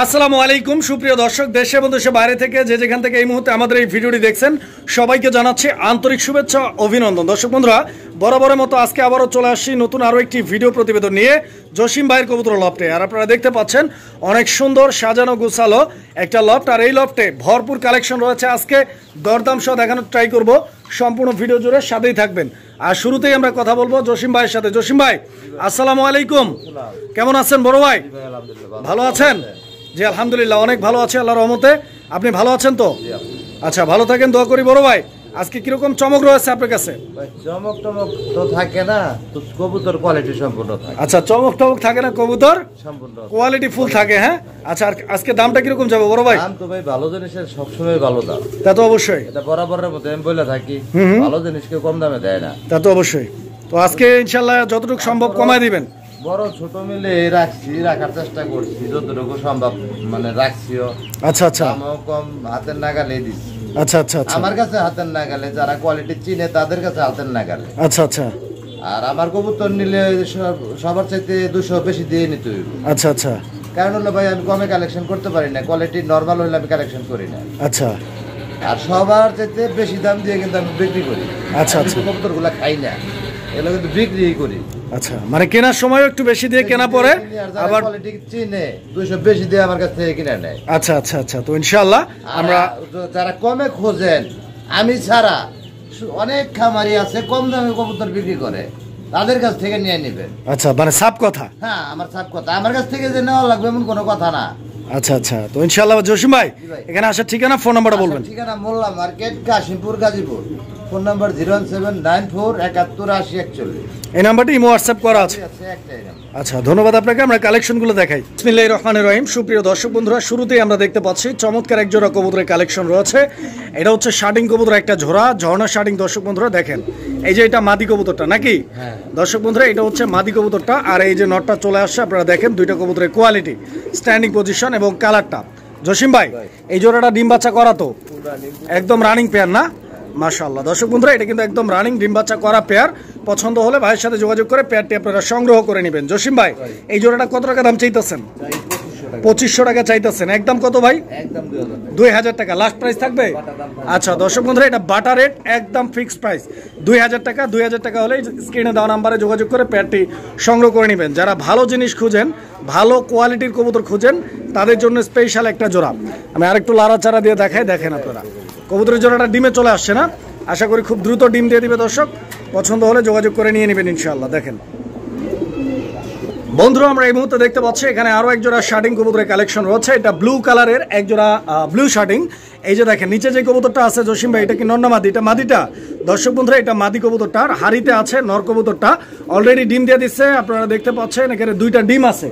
আসসালামু আলাইকুম সুপ্রিয় দর্শক, দেশে এবং দেশের বাইরে থেকে যে যেখান থেকে এই মুহূর্তে আমাদের এই ভিডিওটি দেখছেন সবাইকে জানাচ্ছি আন্তরিক শুভেচ্ছা অভিনন্দন। দর্শক বন্ধুরা, বরাবরের মতো আজকে আবারও চলে আসছি নতুন আরও একটি ভিডিও প্রতিবেদন নিয়ে জসিম ভাইয়ের কবুতর লফটে। আর আপনারা দেখতে পাচ্ছেন অনেক সুন্দর সাজানো গুছালো একটা লফট, আর এই লফটে ভরপুর কালেকশন রয়েছে। আজকে দরদাম সহ দেখানোর ট্রাই করব, সম্পূর্ণ ভিডিও জুড়ে সাথেই থাকবেন। আর শুরুতেই আমরা কথা বলবো জসিম ভাইয়ের সাথে। জসিম ভাই আসসালামু আলাইকুম, কেমন আছেন বড় ভাই? ভালো আছেন? জি আলহামদুলিল্লাহ, অনেক ভালো আছে আল্লাহর রহমতে। আপনি ভালো আছেন তো? আচ্ছা, ভালো থাকেন, দোয়া করি। বড় ভাই আজকে কিরকম চমক রয়েছে আপনার কাছে? চমক টমক তো থাকে না, তো কবুতর কোয়ালিটি সম্পূর্ণ থাকে। আচ্ছা, চমক টমক থাকে না, কবুতর সম্পূর্ণ কোয়ালিটি ফুল থাকে। হ্যাঁ আচ্ছা, আর আজকে দামটা কিরকম যাবে বড় ভাই? দাম তো ভাই ভালো জিনিসের সবসময় ভালো দাম, তা তো অবশ্যই, এটা বরাবরের মতো আমি বলে থাকি, ভালো জিনিস কেউ কম দামে দেয় না। তা তো অবশ্যই। তো আজকে ইনশাল্লাহ যতটুকু সম্ভব কমায় দিবেন। বড় ছোট মিলে রাখার চেষ্টা করছি যতটুকু সম্ভব, মানে রাখছিও। আচ্ছা আচ্ছা, দামও কম, হাতের নাগালে দিচ্ছি। আচ্ছা আচ্ছা আচ্ছা, আমার কাছে হাতের নাগালে, যারা কোয়ালিটি চিনে তাদের কাছে হাতের নাগালে। আচ্ছা আচ্ছা, আর আমার কবুতর নিলে সবার চাইতে 200 বেশি দিয়ে নিতে হইব। আচ্ছা আচ্ছা, কারণ হলো ভাই আমি কমে কালেকশন করতে পারি না, কোয়ালিটি নরমাল হলে আমি কালেকশন করি না। আচ্ছা, আর সবার চাইতে বেশি দাম দিয়ে কিন্তু আমি বিক্রি করি। আচ্ছা আচ্ছা, কবুতরগুলো খাই না, এগুলো কিন্তু বিক্রি করি। আচ্ছা, মানে কেনার সময় একটু বেশি দিয়ে কেনা পরে, আবার কোয়ালিটি চিনে 200 বেশি দিয়ে আমার কাছ থেকে কিনে নেয়। আচ্ছা আচ্ছা আচ্ছা, তো ইনশাআল্লাহ আমরা যারা কমে খোঁজেন, আমি ছাড়া অনেক খামারি আছে কম দামে কবুতর বিক্রি করে, তাদের কাছ থেকে নিয়ে নেবেন। আচ্ছা, মানে সাপ কথা। হ্যাঁ, আমার সাপ কথা, আমার কাছ থেকে যে নেওয়া লাগবে এমন কোনো কথা না। আচ্ছা আচ্ছা, তো ইনশাআল্লাহ জসিম ভাই এখানে আসার ঠিকানা, ফোন নাম্বারটা বলবেন। ঠিকানা Molla market, Kashimpur, Gazipur. Phone number 01794718041। এই নাম্বারটি ইমো হোয়াটসঅ্যাপ করা আছে। আচ্ছা, ধন্যবাদ আপনাকে। আমরা কালেকশনগুলো দেখাই। বিসমিল্লাহির রহমানির রহিম। সুপ্রিয় দর্শক বন্ধুরা, শুরুতেই আমরা দেখতে পাচ্ছি চমৎকার এক জোড়া কবুতরের কালেকশন রয়েছে। এটা হচ্ছে শার্টিং কবুতর, একটা ঝোড়া ঝর্ণা শার্টিং। দর্শক বন্ধুরা দেখেন, এই যে এটা মাদি কবুতরটা নাকি? দর্শক বন্ধুরা, এটা হচ্ছে মাদি কবুতরটা, আর এই যে নটটা চলে আসছে। আপনারা দেখেন দুইটা কবুতরের কোয়ালিটি, স্ট্যান্ডিং পজিশন এবং কালারটা। জসিম ভাই এই জোড়াটা ডিম বাচ্চা করা তো? একদম রানিং পেয়ার না? মাশাআল্লাহ। দর্শক বন্ধুরা, এটা কিন্তু একদম রানিং ডিম বাচ্চা করা পেয়ার। পছন্দ হলে ভাইয়ের সাথে যোগাযোগ করে পেয়ারটি আপনারা সংগ্রহ করে নেবেন। জসিম ভাই এই জোড়াটা কত টাকা দাম চাইতেছেন? 2500 টাকা চাইতেছেন। একদম কত ভাই? একদম 2000 টাকা লাস্ট প্রাইস থাকবে। আচ্ছা দর্শক বন্ধুরা, এটা বাটার রেট, একদম ফিক্সড প্রাইস 2000 টাকা। 2000 টাকা হলে স্ক্রিনে দেওয়া নাম্বারে যোগাযোগ করে পেয়ারটি সংগ্রহ করে নেবেন। যারা ভালো জিনিস খুঁজেন, ভালো কোয়ালিটির কবুতর খুঁজেন, তাদের জন্য স্পেশাল একটা জোড়া। আমি আরেকটু লাড়াচাড়া দিয়ে দেখাই, দেখেন আপনারা কবুতরের জোড়াটা ডিমে চলে আসছে না? আশা করি খুব দ্রুত ডিম দিয়ে দিবে দর্শক। পছন্দ হলে যোগাযোগ করে নিয়ে নেবেন ইনশাআল্লাহ। দেখেন বন্ধুরা, আমরা এই মুহূর্তে দেখতে পাচ্ছি এখানে আরো এক জোড়া শার্টিং কবুতরের কালেকশন রয়েছে। এটা ব্লু কালারের এক জোড়া ব্লু শার্টিং। এই যে দেখেন নিচে যে কবুতরটা আছে জসিম ভাই, এটা কি নর না মাদি? এটা মাদিটা। দর্শক বন্ধুরা, এটা মাদি কবুতরটা, আর হাড়িতে আছে নর কবুতরটা। অলরেডি ডিম দিয়ে দিচ্ছে, আপনারা দেখতে পাচ্ছেন এখানে দুইটা ডিম আছে,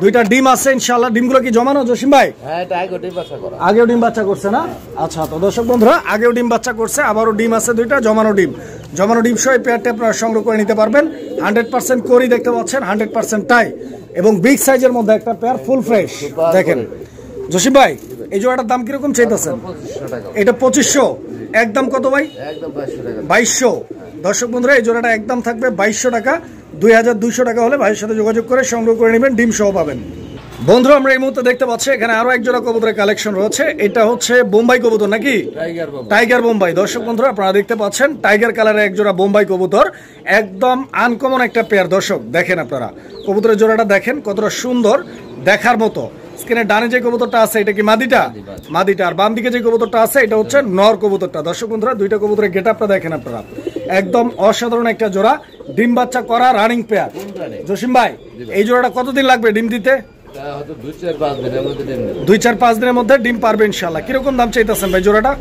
দুইটা ডিম আছে ইনশাআল্লাহ। ডিমগুলো কি জমানো জসিম ভাই? হ্যাঁ, এটা আগেও ডিম বাচ্চা করা। আগেও ডিম বাচ্চা করছে না? আচ্ছা, তো দর্শক বন্ধুরা, আগেও ডিম বাচ্চা করছে, আবারও ডিম আছে দুইটা, জমানো ডিম। জমানো ডিম সহ পেয়ারটা আপনারা সংগ্রহ করে নিতে পারবেন। 100% করি দেখতে পাচ্ছেন, 100% টাই এবং বিগ সাইজের মধ্যে একটা পেয়ার, ফুল ফ্রেশ। দেখেন জসিম ভাই এই জোড়াটার দাম কিরকম চাইতেছেন? এটা 2500। একদম কত ভাই? একদম 2200। দর্শক বন্ধুরা, এই জোড়াটা একদম থাকবে 2200 টাকা। 2200 টাকা হলে ভাইয়ের সাথে যোগাযোগ করে সংগ্রহ করে নেবেন, ডিম সহ পাবেন। বন্ধুরা, আমরা এই মুহূর্তে দেখতে পাচ্ছি এখানে আরো এক জোড়া কবুতরের কালেকশন রয়েছে। এটা হচ্ছে বোম্বাই কবুতর নাকি? টাইগার বোম্বাই। দর্শক বন্ধুরা, আপনারা দেখতে পাচ্ছেন টাইগার কালারের এক জোড়া বোম্বাই কবুতর, একদম আনকমন একটা পেয়ার। দর্শক দেখেন আপনারা কবুতরের জোড়াটা দেখেন কতটা সুন্দর, দেখার মতো। স্ক্রিনের ডানে যে কবুতরটা আছে এটা কি মাদিটা? মাদিটা। আর বাম দিকে যে কবুতরটা আছে এটা হচ্ছে নর কবুতরটা। দর্শক বন্ধুরা, দুইটা কবুতরের গেটআপটা দেখেন আপনারা, একদম অসাধারণ একটা জোড়া, ডিম বাচ্চা করা রানিং পেয়ার। জসিম ভাই এই জোড়াটা কতদিন লাগবে ডিম দিতে? 2-4-5 দিনের মধ্যে ডিম পারবে ইনশাআল্লাহ। কিরকম দাম চাইতেছেন ভাই জোড়াটা?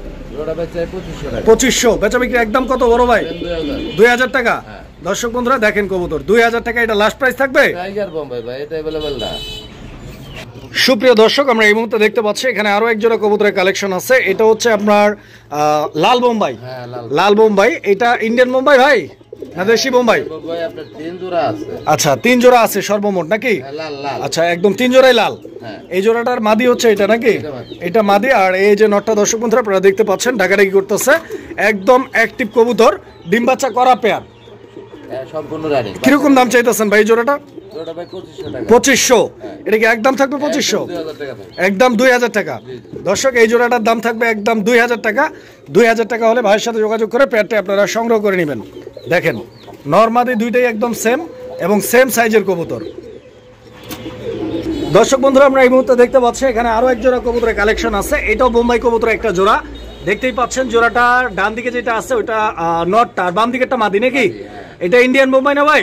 2500। বেচা বিক্রি একদম কত বড় ভাই? 2000 টাকা। দর্শক বন্ধুরা দেখেন কবুতর 2000 টাকা, এটা লাস্ট প্রাইস থাকবে। সুপ্রিয় দর্শক, আমরা এই মুহূর্তে দেখতে পাচ্ছি এখানে আরো এক জোড়া কবুতরের কালেকশন আছে। এটা হচ্ছে আপনার লাল বোম্বাই। লাল বোম্বাই, এটা ইন্ডিয়ান বোম্বাই ভাই না দেশি বোম্বাই? আচ্ছা, 3 জোড়া আছে সর্বমোট নাকি? আচ্ছা, একদম 3 জোড়াই লাল। এই জোড়াটার মাদি হচ্ছে এটা নাকি? এটা মাদি। আর এই যে নটটা দর্শক বন্ধুরা আপনারা দেখতে পাচ্ছেন ডাকাডাকি করতেছে, একদম অ্যাক্টিভ কবুতর, ডিম বাচ্চা করা পেয়ার। সম্পূর্ণ রানিং। কিরকম দাম চাইতেছেন ভাই এই জোড়াটা? জোড়াটা ভাই 2500 টাকা। 2500। এটা কি একদম থাকবে 2500? 2000 টাকা ভাই। একদম 2000 টাকা। দর্শক এই জোড়াটার দাম থাকবে একদম 2000 টাকা। 2000 টাকা হলে ভাইয়ের সাথে যোগাযোগ করে পেয়ারটা আপনারা সংগ্রহ করে নেবেন। দেখেন নরমাদি দুইটাই একদম সেম এবং সেম সাইজের কবুতর। দর্শক বন্ধুরা আমরা এই মুহূর্তে দেখতে পাচ্ছি এখানে আরো এক জোড়া কবুতরের কালেকশন আছে। এটাও বোম্বাই কবুতরের একটা জোড়া। দেখতেই পাচ্ছেন জোড়াটা ডান দিকে যেটা আছে ওটা নটটা, আর বাম দিকেরটা মাদি নাকি? এটা ইন্ডিয়ান বোম্বাই না ভাই?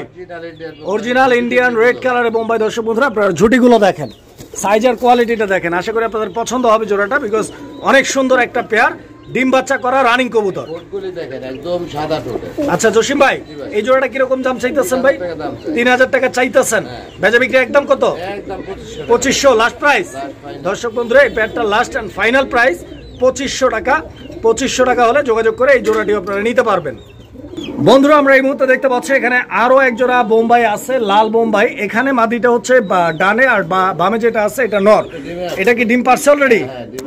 অরিজিনাল ইন্ডিয়ান রেড কালারের বোম্বাই। দর্শক বন্ধুরা আপনারা ঝুটিগুলো দেখেন, সাইজ আর কোয়ালিটিটা দেখেন। আশা করি আপনাদের পছন্দ হবে জোড়াটা, বিকজ অনেক সুন্দর একটা পেয়ার, ডিম বাচ্চা করা রানিং কবুতর। একদম সাদা ঠোঁটে। আচ্ছা জসিম ভাই, এই জোড়াটা কিরকম দাম চাইতেছেন ভাই? 3000 টাকা চাইতেছেন। বেচা বিক্রি একদম কত? একদম 2500 লাস্ট প্রাইস। দর্শক বন্ধুরা এই পেয়ারটা লাস্ট এন্ড ফাইনাল প্রাইস 2500 টাকা। 2500 টাকা হলে যোগাযোগ করে এই জোড়াটি আপনারা নিতে পারবেন। বন্ধুরা আমরা এই মুহূর্তে দেখতে পাচ্ছি এখানে আরো এক জোড়া বোম্বাই আছে, লাল বোম্বাই। এখানে মাদিটা হচ্ছে ডানে আর বামে যেটা আছে এটা নর। এটা কি ডিম পারছে অলরেডি?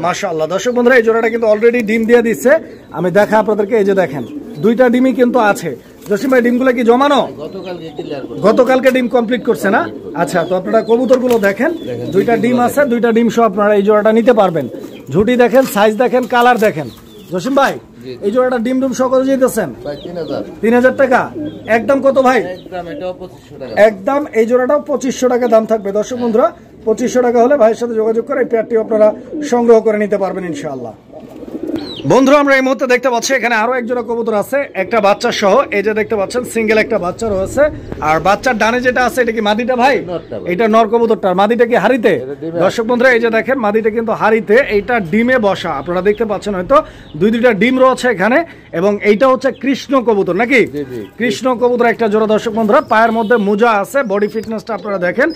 মাশাআল্লাহ। দর্শক বন্ধুরা এই জোড়াটা কিন্তু অলরেডি ডিম দিয়ে দিচ্ছে। আমি দেখা আপনাদেরকে, এই যে দেখেন দুইটা ডিমই কিন্তু আছে। জসিম ভাই ডিমগুলো কি জমানো? গতকালকে ডিম কমপ্লিট করছে না? আচ্ছা, তো আপনারা কবুতরগুলো দেখেন, দুইটা ডিম আছে, দুইটা ডিম সহ আপনারা এই জোড়াটা নিতে পারবেন। ঝুটি দেখেন, সাইজ দেখেন, কালার দেখেন। জসিম ভাই এই জোড়াটা ডিম ডুম সহ কত যেতেছেন? 3000 টাকা। একদম কত ভাই? একদম এই জোড়াটাও 2500 টাকা দাম থাকবে। দর্শক বন্ধুরা 2500 টাকা হলে ভাইয়ের সাথে যোগাযোগ করে এই পেয়ারটি আপনারা সংগ্রহ করে নিতে পারবেন ইনশাআল্লাহ। বন্ধুরা আমরা এই মুহূর্তে দেখতে পাচ্ছি এখানে আরো এক জোড়া কবুতর আছে, একটা বাচ্চা সহ। এই যে দেখতে পাচ্ছেন সিঙ্গেল একটা বাচ্চা রয়েছে। আর বাচ্চার ডানে যেটা আছে এটা কি মাদিটা ভাই? এটা নর কবুতরটা। মাদিটা কি হাড়িতে? দর্শক বন্ধুরা এই যে দেখেন মাদিটা কিন্তু হাড়িতে, এইটা ডিমে বসা। আপনারা দেখতে পাচ্ছেন হয়তো দুইটা ডিম রয়েছে এখানে। এবং এইটা হচ্ছে কৃষ্ণ কবুতর নাকি? কৃষ্ণ কবুতর একটা জোড়া। দর্শক বন্ধুরা পায়ের মধ্যে মোজা আছে, বডি ফিটনেসটা আপনারা দেখেন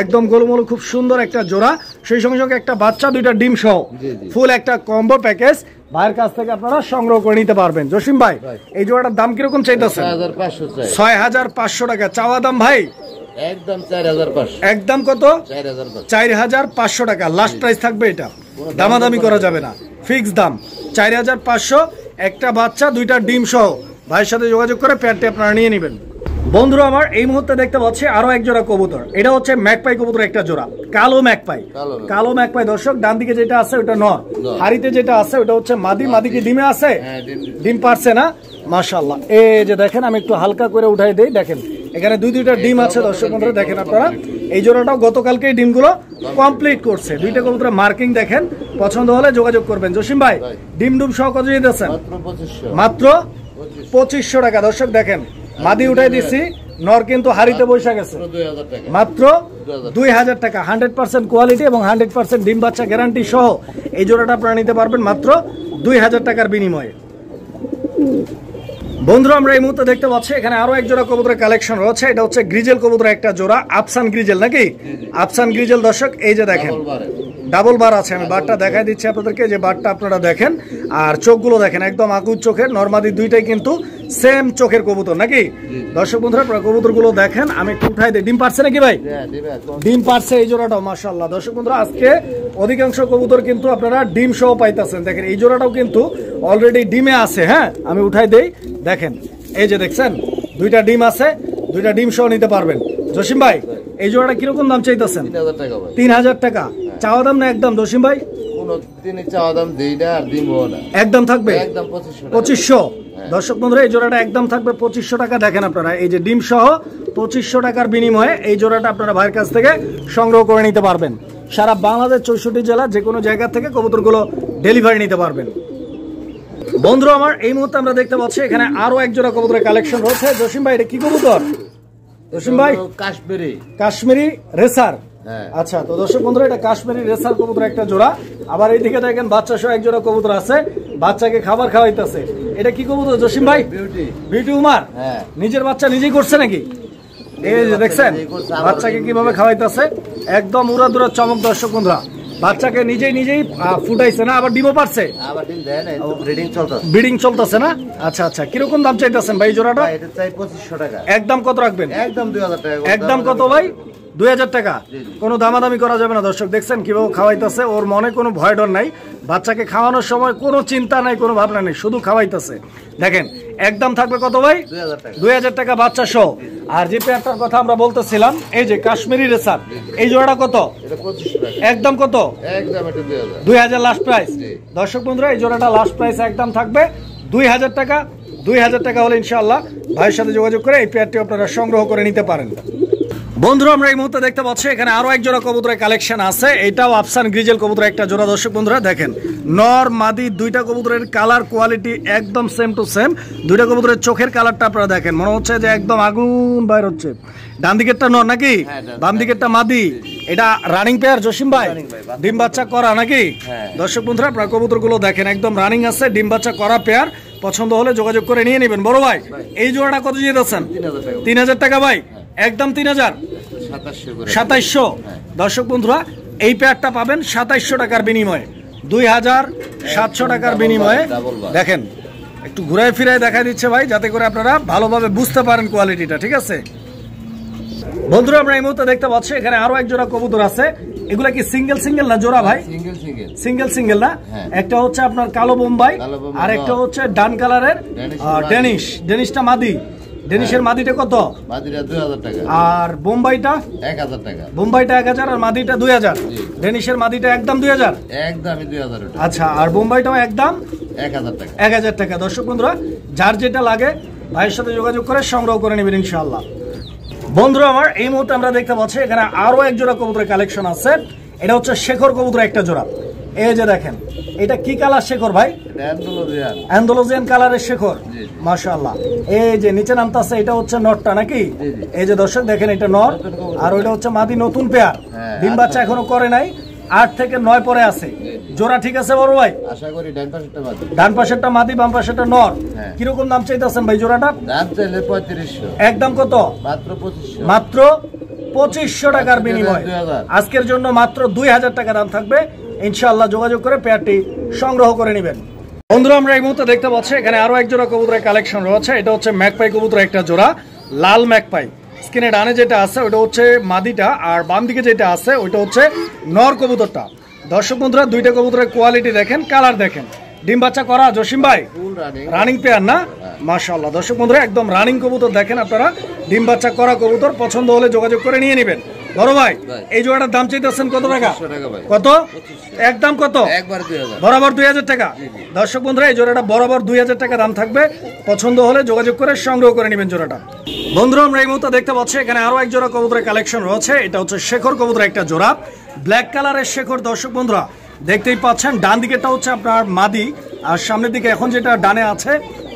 একদম গোলমোল, খুব সুন্দর একটা জোড়া। সেই সঙ্গে সঙ্গে একটা বাচ্চা, দুইটা ডিম সহ ফুল একটা কম্বো প্যাকেজ ভাইয়ের কাছ থেকে আপনারা সংগ্রহ করে নিতে পারবেন। জসিম ভাই এই জোড়াটার দাম কিরকম চাইতেছেন? 6500 টাকা চাওয়া দাম ভাই। একদম 4500। একদম কত? 4500 টাকা লাস্ট প্রাইস থাকবে। এটা দামাদামি করা যাবে না, ফিক্স দাম 4500। একটা বাচ্চা, দুইটা ডিম সহ ভাইয়ের সাথে যোগাযোগ করে পেয়ারটি আপনারা নিয়ে নেবেন। বন্ধুরা আমার এই মুহূর্তে দেখতে পাচ্ছি আরো এক জোড়া কবুতর। এটা হচ্ছে ম্যাকপাই কবুতর একটা জোড়া, কালো ম্যাকপাই। কালো ম্যাকপাই। দর্শক ডান দিকে যেটা আছে ওটা নর, হাড়িতে যেটা আছে ওটা হচ্ছে মাদি। মাদি কি ডিমে আছে? ডিম পারছে না? মাশাআল্লাহ। এই যে দেখেন আমি একটু হালকা করে উঠাই দেই, দেখেন এখানে দুইটা ডিম আছে। দর্শক বন্ধুরা দেখেন আপনারা এই জোড়াটাও গতকালকেই ডিমগুলো কমপ্লিট করছে। দুইটা কবুতরের মার্কিং দেখেন, পছন্দ হলে যোগাযোগ করবেন। জসিম ভাই ডিম ডুম সহ কত দিতেছেন? মাত্র 2500 টাকা। দর্শক দেখেন মাদি উঠাই দিচ্ছি, নর কিন্তু হাড়িতে বসে গেছে। মাত্র 2000 টাকা। 100% কোয়ালিটি এবং 100% ডিম বাচ্চা গ্যারান্টি সহ এই জোড়াটা আপনারা নিতে পারবেন মাত্র 2000 টাকার বিনিময়ে। বন্ধুরা আমরা এই মুহূর্তে দেখতে পাচ্ছি এখানে আরো এক জোড়া কবুতরের কালেকশন রয়েছে। এটা হচ্ছে গ্রিজেল কবুতরের একটা জোড়া, আফসান গ্রিজেল নাকি? আফসান গ্রিজেল। দর্শক এই যে দেখেন ডাবল বার আছে, আমি বারটা দেখাই দিচ্ছি আপনাদেরকে। যে বারটা আপনারা দেখেন আর চোখগুলো দেখেন একদম আকুর চোখের। নরমাদি দুইটাই কিন্তু সেম চোখের কবুতর নাকি? দর্শক বন্ধুরা আপনারা কবুতর গুলো দেখেন, আমি একটু উঠাই দিই। ডিম পারছে নাকি ভাই? ডিম পারছে এই জোড়াটাও মাশাআল্লাহ। দর্শক বন্ধুরা আজকে অধিকাংশ কবুতর কিন্তু আপনারা ডিম সহ পাইতেছেন। দেখেন এই জোড়াটাও কিন্তু অলরেডি ডিমে আছে। হ্যাঁ আমি উঠাই দেই, দেখেন এই যে দেখছেন দুইটা ডিম আছে, দুইটা ডিম সহ নিতে পারবেন। জসিম ভাই এই জোড়াটা কিরকম দাম চাইতেছেন? 3000 টাকা চাওয়া দাম না একদম? জসিম ভাই একদম থাকবে 2500। দর্শক বন্ধুরা এই জোড়াটা একদম থাকবে 2500 টাকা। দেখেন আপনারা এই যে ডিম সহ 2500 টাকার বিনিময়ে এই জোড়াটা আপনারা ভাইয়ের কাছ থেকে সংগ্রহ করে নিতে পারবেন। সারা বাংলাদেশ 64 জেলা যে কোনো জায়গা থেকে কবুতরগুলো ডেলিভারি নিতে পারবেন। বন্ধুরা আমার এই মুহূর্তে আমরা দেখতে পাচ্ছি এখানে আরো এক জোড়া কবুতরের কালেকশন রয়েছে। জসিম ভাই এটা কি কবুতর? জসিম ভাই কাশ্মীরি রেসার। আচ্ছা, তো দর্শক বন্ধুরা এটা কাশ্মীরি রেসার কবুতর একটা জোড়া। আবার এইদিকে দেখেন বাচ্চা সহ এক জোড়া কবুতর আছে, বাচ্চাকে খাবার খাওয়াইতেছে। এটা কি কবুতর জসিম ভাই? বিউটি উমার। নিজের বাচ্চা নিজেই করছে নাকি? এই যে দেখছেন বাচ্চাকে কিভাবে খাওয়াইতেছে, একদম উড়াদুরা চমক। দর্শক বন্ধুরা বাচ্চাকে নিজেই ফুটাইছে না? আবার ডিমও পারছে? ব্রিডিং চলতেছে না? আচ্ছা আচ্ছা, কিরকম দাম চাইতেছেন ভাই জোড়াটা? 2500 টাকা। একদম কত রাখবেন? একদম 2000 টাকা। একদম কত ভাই? 2000 টাকা। জি, জি। কোনো দামাদামি করা যাবে না দর্শক, দেখছেন কিভাবে খাওয়াইতেছে, ওর মনে কোনো ভয় ডর নাই, বাচ্চাকে খাওয়ানোর সময় কোনো চিন্তা নাই, কোনো ভাবনা নেই, শুধু খাওয়াইতেছে। দেখেন একদম থাকবে কত ভাই? 2000 টাকা। 2000 টাকা বাচ্চা সহ। আর যে পেয়ারটার কথা আমরা বলতেছিলাম, এই যে কাশ্মীরি রেসার, এই জোড়াটা কত? এটা 2500 টাকা। একদম কত? একদম এটা 2000। 2000 লাস্ট প্রাইস। জি। দর্শক বন্ধুরা, এই জোড়াটা লাস্ট প্রাইস একদম থাকবে 2000 টাকা। 2000 টাকা হলে ইনশাআল্লাহ ভাইয়ের সাথে যোগাযোগ করে এই পেয়ারটি আপনারা সংগ্রহ করে নিতে পারেন। বন্ধুরা, আমরা এই মুহূর্তে দেখতে পাচ্ছি এখানে আরো এক জোড়া কবুতরের কালেকশন আছে। এটাও আফসান গ্রিজেল কবুতরের একটা জোড়া। দর্শক বন্ধুরা দেখেন, নর মাদি দুইটা কবুতরের কালার কোয়ালিটি একদম সেম টু সেম। দুইটা কবুতরের চোখের কালারটা আপনারা দেখেন, মনে হচ্ছে যে একদম আগুন বাইর হচ্ছে। ডান দিকেরটা নর নাকি, বাম দিকেরটা মাদি। এটা রানিং পেয়ার জসিম ভাই, ডিম বাচ্চা করা নাকি? দর্শক বন্ধুরা, আপনারা কবুতরগুলো দেখেন একদম রানিং আছে, ডিম বাচ্চা করা পেয়ার। পছন্দ হলে যোগাযোগ করে নিয়ে নেবেন। বড় ভাই, এই জোড়াটা কত দিয়ে দিচ্ছেন? 3000 টাকা ভাই, একদম 3000। 2700। দর্শক বন্ধুরা, এই পেয়ারটা পাবেন 2700 টাকার বিনিময়ে, 2700 টাকার বিনিময়ে। দেখেন একটু ঘুরায় ফিরায় দেখা দিচ্ছে ভাই, যাতে করে আপনারা ভালোভাবে বুঝতে পারেন কোয়ালিটিটা, ঠিক আছে? বন্ধুরা, আমরা এই মুহূর্তে দেখতে পাচ্ছি এখানে আরো এক জোড়া কবুতর আছে। এগুলা কি সিঙ্গেল সিঙ্গেল না জোড়া ভাই? সিঙ্গেল সিঙ্গেল না। একটা হচ্ছে আপনার কালো বোম্বাই, আর একটা হচ্ছে ডান কালারের ডেনিশ। ডেনিশটা মাদি। ডেনিশের মাদিটা কত? মাদিটা 2000 টাকা। আর বোম্বাইটা 1000 টাকা। বোম্বাইটা 1000 আর মাদিটা 2000। ডেনিশের মাদিটা একদম 2000। একদমই 2000 টাকা। আচ্ছা, আর বোম্বাইটাও একদম 1000 টাকা। 1000 টাকা। দর্শক বন্ধুরা, যার যেটা লাগে ভাইয়ের সাথে যোগাযোগ করে সংগ্রহ করে নেবেন ইনশাআল্লাহ। বন্ধুরা আমার, এই মুহূর্তে আমরা দেখতে পাচ্ছি এখানে আরো এক জোড়া কবুতরের কালেকশন আছে। এটা হচ্ছে শেখর কবুতরের একটা জোড়া। এই যে দেখেন, এটা কি কালার শেখর ভাই? অ্যান্ডালুজিয়ান কালারের শেখর, মাশাআল্লাহ। এই যে নিচে নামতাছে, এটা হচ্ছে নরটা নাকি? এই যে দর্শক দেখেন, এটা নর, আর ওইটা হচ্ছে মাদি, নতুন পেয়ার। ডিম বাচ্চা এখনো করে নাই, 8 থেকে 9 পরে আছে। জোড়া ঠিক আছে বড় ভাই? আশা করি ডান পাশেরটা মাদি, বাম পাশেরটা নর। কিরকম দাম চাইতেছেন ভাই জোড়াটা? দাম চাইলে 3500। একদম কত? মাত্র 2500। মাত্র 2500 টাকার বিনিময়। আজকের জন্য মাত্র 2000 টাকা দাম থাকবে। ইনশাআল্লাহ যোগাযোগ করে পেয়ারটি সংগ্রহ করে নেবেন। বন্ধুরা, আমরা এই মুহূর্তে দেখতে পাচ্ছি এখানে আরো এক জোড়া কবুতরের কালেকশন রয়েছে। এটা হচ্ছে ম্যাকপাই কবুতরের একটা জোড়া, লাল ম্যাকপাই। স্ক্রিনে ডানে যেটা আছে ওটা হচ্ছে মাদিটা, আর বাম দিকে যেটা আছে ওইটা হচ্ছে নর কবুতরটা। দর্শক বন্ধুরা, দুইটা কবুতরের কোয়ালিটি দেখেন, কালার দেখেন। ডিম বাচ্চা করা জসিম ভাই, রানিং পেয়ার না? মাশাআল্লাহ। দর্শক বন্ধুরা, একদম রানিং কবুতর দেখেন আপনারা, ডিম বাচ্চা করা কবুতর। পছন্দ হলে যোগাযোগ করে নিয়ে নেবেন। বড় ভাই, এই জোড়াটার দাম চাইতেছেন কত টাকা? কত? একদম কত? বরাবর 2000 টাকা। দর্শক বন্ধুরা, এই জোড়াটা বরাবর 2000 টাকা দাম থাকবে। পছন্দ হলে যোগাযোগ করে সংগ্রহ করে নেবেন জোড়াটা। বন্ধুরা, আমরা এই মুহূর্তে দেখতে পাচ্ছি এখানে আরো এক জোড়া কবুতরের কালেকশন রয়েছে। এটা হচ্ছে শেখর কবুতরের একটা জোড়া, ব্ল্যাক কালারের শেখর। দর্শক বন্ধুরা, দেখতেই পাচ্ছেন ডান দিকেরটা হচ্ছে আপনার মাদি, আর সামনের দিকে এখন যেটা ডানে আছে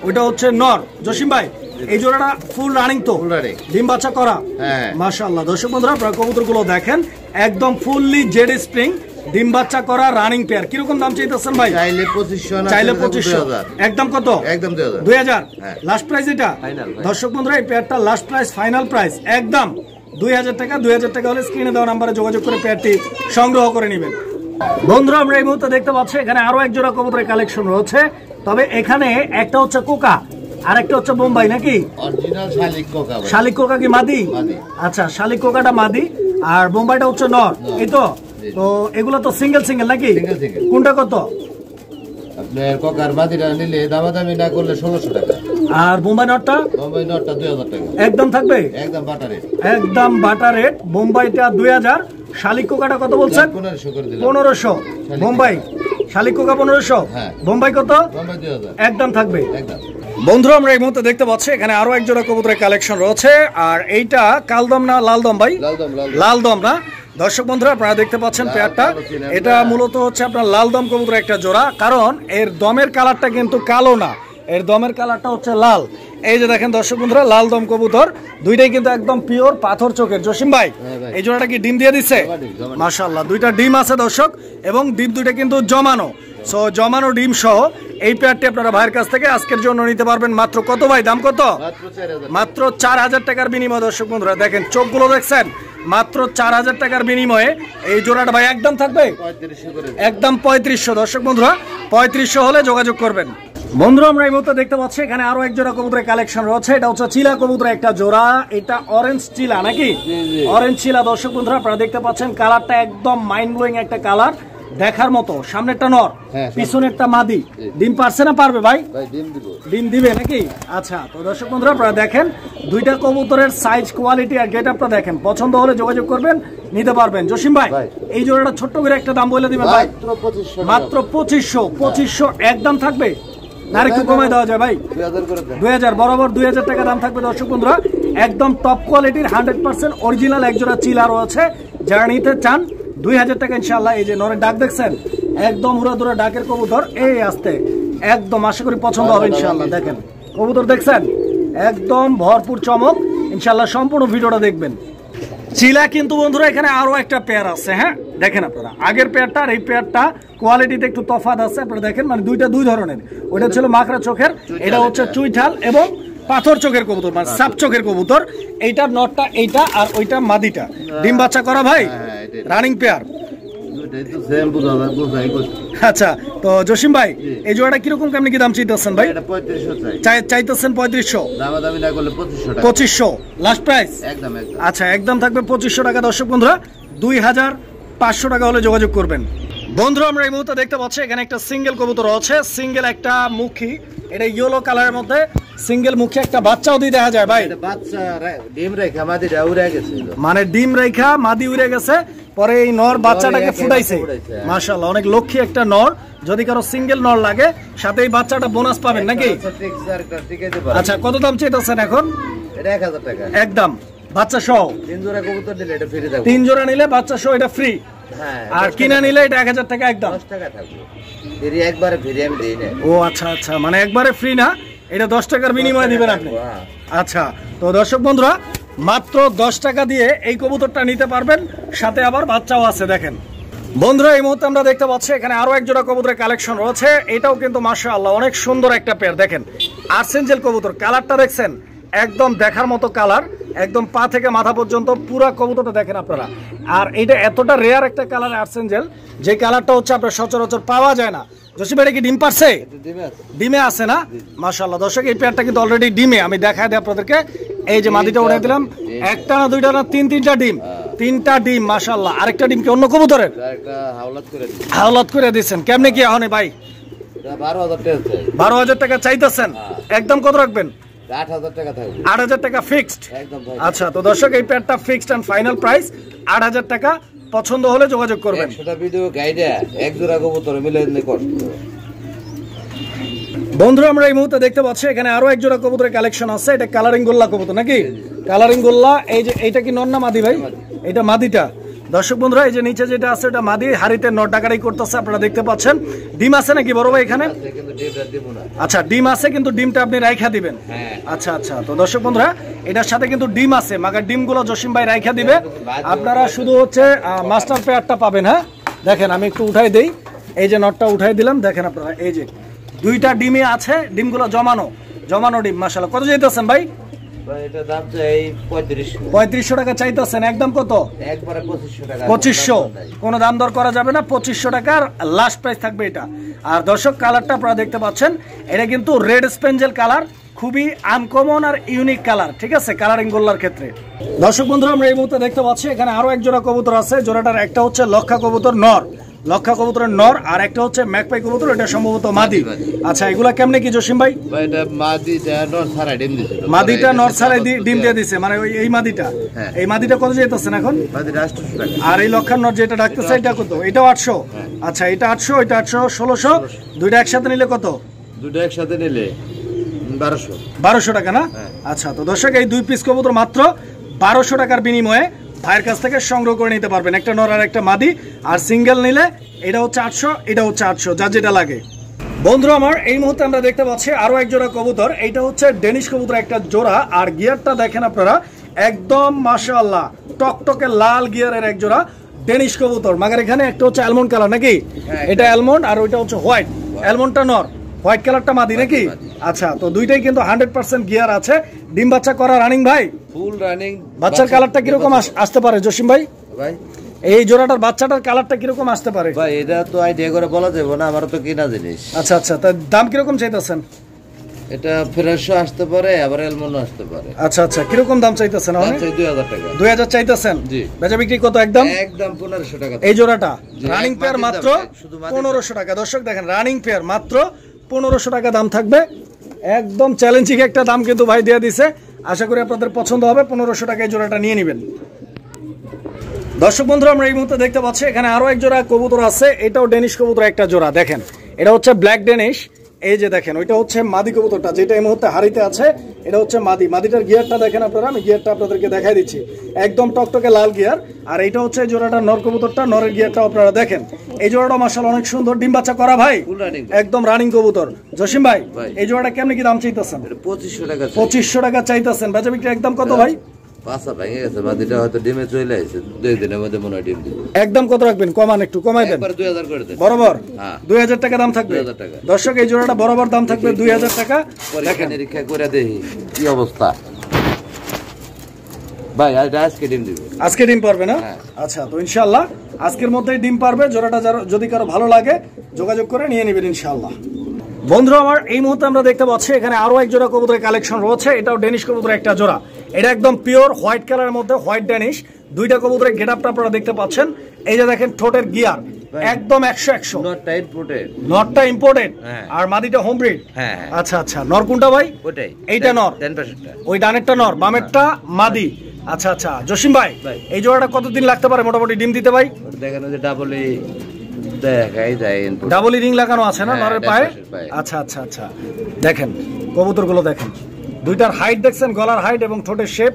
ওইটা হচ্ছে নর। জসিম ভাই, এই জোড়াটা ফুল রানিং তো? ডিম বাচ্চা করা, মাশাআল্লাহ। দর্শক বন্ধুরা, আপনারা কবুতরগুলো দেখেন, একদম ফুললি জেড স্প্রিং, ডিম বাচ্চা করা রানিং পেয়ার। কিরকম দাম চাইতেছেন ভাই? চাইলে 2500। চাইলে 2500। একদম কত? একদম 2000 লাস্ট প্রাইস এটা। দর্শক বন্ধুরা, এই পেয়ারটা লাস্ট প্রাইস, ফাইনাল প্রাইস একদম 2000 টাকা। 2000 টাকা হলে স্ক্রিনে দেওয়া নাম্বারে যোগাযোগ করে পেয়ারটি সংগ্রহ করে নেবেন। বন্ধুরা, আমরা এই মুহূর্তে দেখতে পাচ্ছি এখানে আরো এক জোড়া কবুতরের কালেকশন রয়েছে। তবে এখানে একটা হচ্ছে কোকা, আর একটা হচ্ছে বোম্বাই নাকি? অরিজিনাল শালিক কোকা। শালিক কোকা কি মাদি? আচ্ছা, শালিক কোকাটা মাদি, আর বোম্বাইটা হচ্ছে নর। এই তো এগুলো তো সিঙ্গেল সিঙ্গেল নাকি? কোনটা কত? আপনার কোকার মাদিটা নিলে দামাদামি না করলে 1600 টাকা। আর বোম্বাই নটটা? বোম্বাই নটটা 2000 টাকা। একদম থাকবে? একদম বাটা রেট। একদম বাটা রেট। বোম্বাইটা 2000, শালিক কোকাটা কত বলছেন? 1500 করে দিলাম। 1500 বোম্বাই, শালিক কোকা 1500। বোম্বাই কত? বোম্বাই 2000। একদম থাকবে। একদম। বন্ধুরা, আমরা এই মুহূর্তে দেখতে পাচ্ছি এখানে আরো এক জোড়া কবুতরের কালেকশন রয়েছে। আর এইটা কালদম না লালদম ভাই? লালদম না। দর্শক বন্ধুরা, আপনারা দেখতে পাচ্ছেন পেয়ারটা, এটা মূলত হচ্ছে আপনার লালদম কবুতরের একটা জোড়া। কারণ এর দমের কালারটা কিন্তু কালো না, এর দমের কালারটা হচ্ছে লাল। এই যে দেখেন দর্শক বন্ধুরা, লাল দম কবুতর, দুইটাই কিন্তু একদম পিওর পাথর চোখের। জসিম ভাই, এই জোড়াটা কি ডিম দিয়ে দিচ্ছে? মাশাআল্লাহ, দুইটা ডিম আছে দর্শক, এবং ডিম দুইটা কিন্তু জমানো। সো জমানো ডিম সহ এই পেয়ারটি আপনারা ভাইয়ের কাছ থেকে আজকের জন্য নিতে পারবেন মাত্র কত ভাই? দাম কত? মাত্র 4000 টাকার বিনিময়ে। দর্শক বন্ধুরা দেখেন, চোখগুলো দেখছেন, মাত্র 4000 টাকার বিনিময়ে এই জোড়াটা ভাই একদম থাকবে একদম 3500। দর্শক বন্ধুরা, 3500 হলে যোগাযোগ করবেন। বন্ধুরা আমরা এই মুহূর্তে দেখতে পাচ্ছি এখানে আরো এক জোড়া কবুতরের কালেকশন রয়েছে। এটা হচ্ছে চিলা কবুতরের একটা জোড়া, এটা অরেঞ্জ চিলা নাকি? অরেঞ্জ চিলা। দর্শক বন্ধুরা আপনারা দেখতে পাচ্ছেন কালারটা একদম মাইন্ড ব্লোয়িং একটা কালার, দেখার মতো। সামনেরটা নর, পিছনেরটা মাদি। ডিম পারছে না পারবে ভাই? ডিম দিবে নাকি? আচ্ছা, তো দর্শক বন্ধুরা আপনারা দেখেন দুইটা কবুতরের সাইজ, কোয়ালিটি আর গেটআপটা দেখেন। পছন্দ হলে যোগাযোগ করবেন, নিতে পারবেন। জসিম ভাই এই জোড়াটা ছোট্ট করে একটা দাম বলে দিবেন ভাই। মাত্র 2500। 2500 একদম থাকবে না একটু কমায় দেওয়া যায় ভাই? 2000 বরাবর 2000 টাকা দাম থাকবে। দর্শক বন্ধুরা একদম টপ কোয়ালিটির 100% অরিজিনাল একজোড়া চিলা রয়েছে, যারা নিতে চান 2000 টাকা ইনশাআল্লাহ। এই যে নরের ডাক দেখছেন, একদম হুড়াধুরা ডাকের কবুতর, এই আসতে একদম আশা করি পছন্দ হবে ইনশাআল্লাহ। দেখেন কবুতর দেখছেন, একদম ভরপুর চমক ইনশাআল্লাহ। সম্পূর্ণ ভিডিওটা দেখবেন। চিলা কিন্তু বন্ধুরা এখানে আরো একটা পেয়ার আছে। হ্যাঁ দেখেন আপনারা, আগের পেয়ারটা আর এই পেয়ারটা কোয়ালিটিতে একটু তফাৎ আছে। আপনারা দেখেন মানে দুইটা দুই ধরনের। ওইটা ছিল মাকড়া চোখের, এটা হচ্ছে চুইঠাল এবং পাথর চোখের কবুতর, মানে সাপ চোখের কবুতর। এইটার নটটা এইটা আর ওইটা মাদিটা। ডিম বাচ্চা করা ভাই, রানিং পেয়ার। আচ্ছা, তো জসিম ভাই এই জোড়াটা কিরকম কেমনি কি দাম চাইতেছেন ভাই? চাইতেছেন 3500, 2500 লাস্ট প্রাইস। আচ্ছা, একদম থাকবে 2500 টাকা। দর্শক বন্ধুরা 2500 টাকা হলে যোগাযোগ করবেন। বন্ধুরা আমরা এই মুহূর্তে দেখতে পাচ্ছি এখানে একটা সিঙ্গেল কবুতর আছে, সিঙ্গেল একটা মুখী, এটা ইয়েলো কালারের মধ্যে সিঙ্গেল মুখী একটা বাচ্চাও দিয়ে দেখা যায় ভাই। মানে ডিম রেখা মাদি উড়ে গেছে, পরে এই নর বাচ্চাটাকে ফুটাইছে। মাশাআল্লাহ, অনেক লক্ষ্মী একটা নর। যদি কারো সিঙ্গেল নর লাগে সাথে এই বাচ্চাটা বোনাস পাবেন নাকি? আচ্ছা, কত দাম চাইতেছেন এখন? 1000 টাকা একদম, বাচ্চা সহ। 3 জোড়া কবুতর দিলে এটা ফ্রি থাকবে। 3 জোড়া নিলে বাচ্চা সহ এটা ফ্রি। আর কিনা নিলে এটা 1000 টাকা একদম। 10 টাকা থাকবে ফ্রি, একবারে ফ্রি আমি দেই না। ও আচ্ছা আচ্ছা, মানে একবারে ফ্রি না, এটা 10 টাকার বিনিময়ে দিবেন আপনি। আচ্ছা, তো দর্শক বন্ধুরা মাত্র 10 টাকা দিয়ে এই কবুতরটা নিতে পারবেন, সাথে আবার বাচ্চাও আছে। দেখেন বন্ধুরা এই মুহূর্তে আমরা দেখতে পাচ্ছি এখানে আরো এক জোড়া কবুতরের কালেকশন রয়েছে। এটাও কিন্তু মাশাআল্লাহ অনেক সুন্দর একটা পেয়ার। দেখেন আর্সেঞ্জেল কবুতর, কালারটা দেখছেন একদম দেখার মতো কালার, একদম পা থেকে মাথা পর্যন্ত পুরো কবুতরটা দেখেন আপনারা। আর এটা এতটা রেয়ার একটা কালার আর্সেঞ্জেল, যে কালারটা হচ্ছে আপনার সচরাচর পাওয়া যায় না। জসিম ভাই কি ডিম পারছে? ডিমে আছে না? মাশাআল্লাহ দর্শক এই পেয়ারটা কিন্তু অলরেডি ডিমে। আমি দেখাই দিই আপনাদেরকে, এই যে মাদিটা উঠাই দিলাম, একটা না দুইটা না তিনটা ডিম, 3টা ডিম মাশাআল্লাহ। আরেকটা ডিম কি অন্য কবুতরের? হাওলাত করে দিচ্ছেন। কেমনে কি এখন ভাই? 12,000 টাকা চাইতেছেন, একদম কত রাখবেন? 8,000 টাকা ফিক্সড। আচ্ছা, তো দর্শক এই পেয়ারটা ফিক্সড এন্ড ফাইনাল প্রাইস 8,000 টাকা। পছন্দ হলে যোগাযোগ করবেন। বন্ধুরা আমরা এই মুহূর্তে দেখতে পাচ্ছি এখানে আরো এক জোড়া কবুতরের কালেকশন আছে। এটা কালারিং গোল্লা কবুতর নাকি? কালারিং গোল্লা। এই যে এইটা কি নর না মাদি ভাই? এটা মাদিটা। দর্শক বন্ধুরা এই যে নিচে যেটা আছে এটা মাদি, হাড়িতে নর ডাকারি করতেছে, আপনারা দেখতে পাচ্ছেন। ডিম আছে নাকি বড় ভাই এখানে? আচ্ছা, ডিম আছে, কিন্তু ডিমটা আপনি রাইখা দিবেন। আচ্ছা আচ্ছা, তো দর্শক বন্ধুরা এটার সাথে কিন্তু ডিম আছে, মাগার ডিমগুলো জসিম ভাই রাইখা দিবে। আপনারা শুধু হচ্ছে মাস্টার পেয়ারটা পাবেন। হ্যাঁ দেখেন, আমি একটু উঠাই দেই, এই যে নটটা উঠাই দিলাম। দেখেন আপনারা এই যে 2টা ডিমে আছে, ডিমগুলো জমানো ডিম মাশাআল্লাহ। কত চাইতেছেন ভাই? এটা দাম চাই 3500 টাকা চাইতেছেন, একদম কত? একবারে 2500 টাকা। 2500, কোনো দাম দর করা যাবে না। 2500 টাকার লাস্ট প্রাইস থাকবে এটা। আর দর্শক কালারটা আপনারা দেখতে পাচ্ছেন, এটা কিন্তু রেড স্পেঞ্জেল কালার, খুবই আনকমন আর ইউনিক কালার। ঠিক আছে, কালারিং গোল্লার ক্ষেত্রে। দর্শক বন্ধুরা আমরা এই মুহূর্তে দেখতে পাচ্ছি এখানে আরো এক জোড়া কবুতর আছে। জোড়াটার একটা হচ্ছে লক্ষা কবুতর নর, লক্ষা কবুতরের নর, আর একটা হচ্ছে ম্যাকপাই কবুতর, এটা সম্ভবত মাদি। আচ্ছা, এগুলা কেমনে কি জসিম ভাই? এটা মাদিটা নর ছাড়াই ডিম দিছে। মাদিটা নর ছাড়াই ডিম দিয়ে দিছে, মানে এই মাদিটা। এই মাদিটা কত চাইতেছেন এখন? মাদিটা 800 টাকা। আর এই লক্ষার নর যেটা ডাকতেছে এটা কত? এটাও 800। আচ্ছা, এটা 800, এটা 800, 1600। দুইটা একসাথে নিলে কত? দুইটা একসাথে নিলে 1200 টাকা না? আচ্ছা, তো দর্শক এই 2 পিস কবুতর মাত্র 1200 টাকার বিনিময়ে ভাইয়ের কাছ থেকে সংগ্রহ করে নিতে পারবেন। একটা নর আর একটা মাদি। আর সিঙ্গেল নিলে এটা হচ্ছে 800, এটা হচ্ছে 800, যা যেটা লাগে। বন্ধুরা আমার এই মুহূর্তে আমরা দেখতে পাচ্ছি আরো এক জোড়া কবুতর। এইটা হচ্ছে ডেনিশ কবুতর একটা জোড়া। আর গিয়ারটা দেখেন আপনারা, একদম মাশাআল্লাহ টকটকে লাল গিয়ারের এক জোড়া ডেনিশ কবুতর। মাগার এখানে একটা হচ্ছে অ্যালমন্ড কালার নাকি? এটা অ্যালমন্ড, আর ওইটা হচ্ছে হোয়াইট। অ্যালমন্ডটা নর, হোয়াইট কালারটা মাদি নাকি? আচ্ছা, তো দুইটাই কিন্তু 100% গিয়ার আছে। ডিম বাচ্চা করা রানিং ভাই? Full running. বাচ্চার কালারটা কিরকম আসতে পারে জসিম ভাই? এই জোড়াটার বাচ্চাটার কালারটা কিরকম আসতে পারে? ভাই এটা তো আইডিয়া করে বলা যাবে না, আমার তো কিনা জিনিস। আচ্ছা আচ্ছা, তার দাম কিরকম চাইতেছেন? এটা ফ্রেশও আসতে পারে, আবার এলমন্ডও আসতে পারে। আচ্ছা আচ্ছা, কিরকম দাম চাইতেছেন? 2000 টাকা। 2000 চাইতেছেন? জি। বেচা বিক্রি কত? একদম 1500 টাকা। এই জোড়াটা রানিং এক পেয়ার মাটির মাত্র দাম, শুধু মাটির 1500 টাকা। দর্শক দেখেন, রানিং পেয়ার মাত্র 1500 টাকা দাম থাকবে। একদম চ্যালেঞ্জিং একটা দাম কিন্তু ভাই দিয়ে দিছে। আশা করি আপনাদের পছন্দ হবে। 1500 টাকায় জোড়াটা নিয়ে নেবেন। দর্শক বন্ধুরা, আমরা এই মুহূর্তে দেখতে পাচ্ছি এখানে আরো এক জোড়া কবুতর আছে। এটাও ডেনিশ কবুতর একটা জোড়া। দেখেন, এটা হচ্ছে ব্ল্যাক ডেনিশ। এই যে দেখেন, ওইটা হচ্ছে মাদি কবুতরটা যেটা এই মুহূর্তে হারিতে আছে। এটা হচ্ছে মাদি। মাদিটার গিয়ারটা দেখেন আপনারা, আমি গিয়ারটা আপনাদেরকে দেখাই দিচ্ছি। একদম টকটকে লাল গিয়ার। আর এইটা হচ্ছে জোড়াটা নর কবুতরটা, নরের গিয়ারটা আপনারা দেখেন। এই জোড়াটা মাশাআল্লাহ অনেক সুন্দর, ডিম বাচ্চা করা ভাই, একদম রানিং কবুতর। জসিম ভাই, এই জোড়াটা কেমনে কি দাম চাইতেছেন? 2500 টাকা। 2500 টাকা চাইতেছেন। বেচা বিক্রি একদম কত ভাই? পাঁচা ভেঙে গেছে, মাদিটা হয়তো ডিমে চলে আসছে, 2 দিনের মধ্যে মনে হয় ডিম দিবে। একদম কত রাখবেন? কমান, একটু কমাই দেন। 2000 করে দেন। বরাবর হ্যাঁ। 2000 টাকা দাম থাকবে। 2000 টাকা। দর্শক, এই জোড়াটা বরাবর দাম থাকবে 2000 টাকা। পরীক্ষা নিরীক্ষা করে দেখি কি অবস্থা। ভাই আজকে ডিম দিবে। আজকে ডিম পারবে না? হ্যাঁ। আচ্ছা, তো ইনশাআল্লাহ আজকের মধ্যেই ডিম পারবে। জোড়াটা যদি কারো ভালো লাগে যোগাযোগ করে নিয়ে নেবেন ইনশাআল্লাহ। বন্ধুরা আমার, এই মুহূর্তে আমরা দেখতে পাচ্ছি এখানে আরো এক জোড়া কবুতরের কালেকশন রয়েছে। এটাও ডেনিশ কবুতরের একটা জোড়া। এটা একদম পিওর হোয়াইট কালারের মধ্যে হোয়াইট ডেনিশ। দুইটা কবুতরের গেটআপটা আপনারা দেখতে পাচ্ছেন। এই যে দেখেন, ঠোঁটের গিয়ার একদম 100 নটটা ইম্পোর্টেড। নরটা ইম্পোর্টেড। হ্যাঁ। আর মাদিটা হোম ব্রিড। হ্যাঁ। আচ্ছা আচ্ছা, নর কোনটা ভাই? ওটাই। এইটা নর। 10%টা। ওই ডানেরটা নর, বামেরটা মাদি। আচ্ছা আচ্ছা, জসিম ভাই, এই জোড়াটা কতদিন লাগতে পারে মোটামুটি ডিম দিতে ভাই? দেখেন ওই যে ডাবলই দেখাই যায়, ডাবল রিং লাগানো আছে না হ্যাঁ, নরের পায়ে? পায়ে। আচ্ছা আচ্ছা আচ্ছা, দেখেন কবুতরগুলো দেখেন, দুইটার হাইট দেখছেন, গলার হাইট এবং ঠোঁটের শেপ।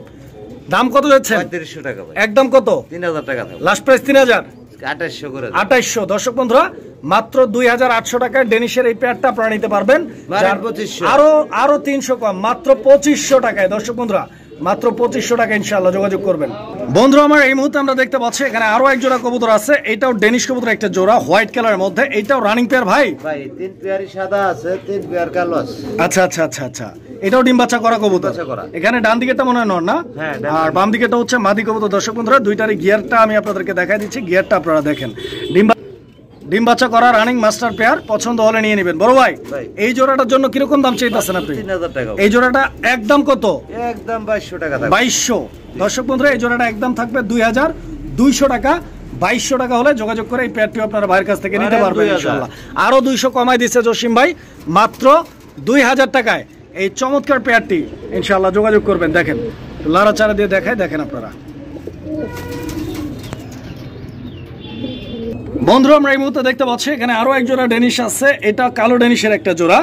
দাম কত যাচ্ছেন? 3500 টাকা ভাই। একদম কত? 3000 টাকা থাকবে। Last price 3000। 2800 করে দেন। 2800। দর্শক বন্ধুরা, মাত্র 2800 টাকায় ডেনিশের এই পেয়ারটা আপনারা নিতে পারবেন। মাত্র 2500। আরো 300 কম, মাত্র 2500 টাকায়। দর্শক বন্ধুরা, মাত্র 2500 টাকা ইনশাআল্লাহ যোগাযোগ করবেন। বন্ধুরা আমার, এই মুহূর্তে আমরা দেখতে পাচ্ছি এখানে আরো এক জোড়া কবুতর আছে। এটাও ডেনিশ কবুতর একটা জোড়া, হোয়াইট কালারের মধ্যে। এটাও রানিং পেয়ার ভাই। ভাই 3 পেয়ারই সাদা আছে, 3 পেয়ার কালো আছে। আচ্ছা আচ্ছা আচ্ছা আচ্ছা, এটাও ডিম বাচ্চা করা কবুতর। এখানে ডান দিকেটা মনে হয় নর না? হ্যাঁ, আর বাম দিকেটা হচ্ছে মাদি কবুতর। দর্শক বন্ধুরা, দুইটারই গিয়ারটা আমি আপনাদেরকে দেখাই দিচ্ছি। গিয়ারটা আপনারা দেখেন, ডিম বাচ্চা করা রানিং মাস্টার পেয়ার। পছন্দ হলে নিয়ে নেবেন। বড় ভাই, এই জোড়াটার জন্য কিরকম দাম চাইতেছেন আপনি? 3000 টাকা। এই জোড়াটা একদম কত? একদম 2200 টাকা থাকবে। 2200। দর্শক বন্ধুরা, এই জোড়াটা একদম থাকবে 2200 টাকা। 2200 টাকা হলে যোগাযোগ করে এই পেয়ারটি আপনারা ভাইয়ের কাছ থেকে নিতে পারবেন ইনশাআল্লাহ। আরো 200 কমাই দিচ্ছে জসিম ভাই, মাত্র 2000 টাকায় এই চমৎকার পেয়ারটি ইনশাআল্লাহ যোগাযোগ করবেন। দেখেন, লাড়াচাড়া দিয়ে দেখায়, দেখেন আপনারা। বন্ধুরা, আমরা এই মুহূর্তে দেখতে পাচ্ছি এখানে আরো এক জোড়া ডেনিশ আছে। এটা কালো ডেনিশের একটা জোড়া।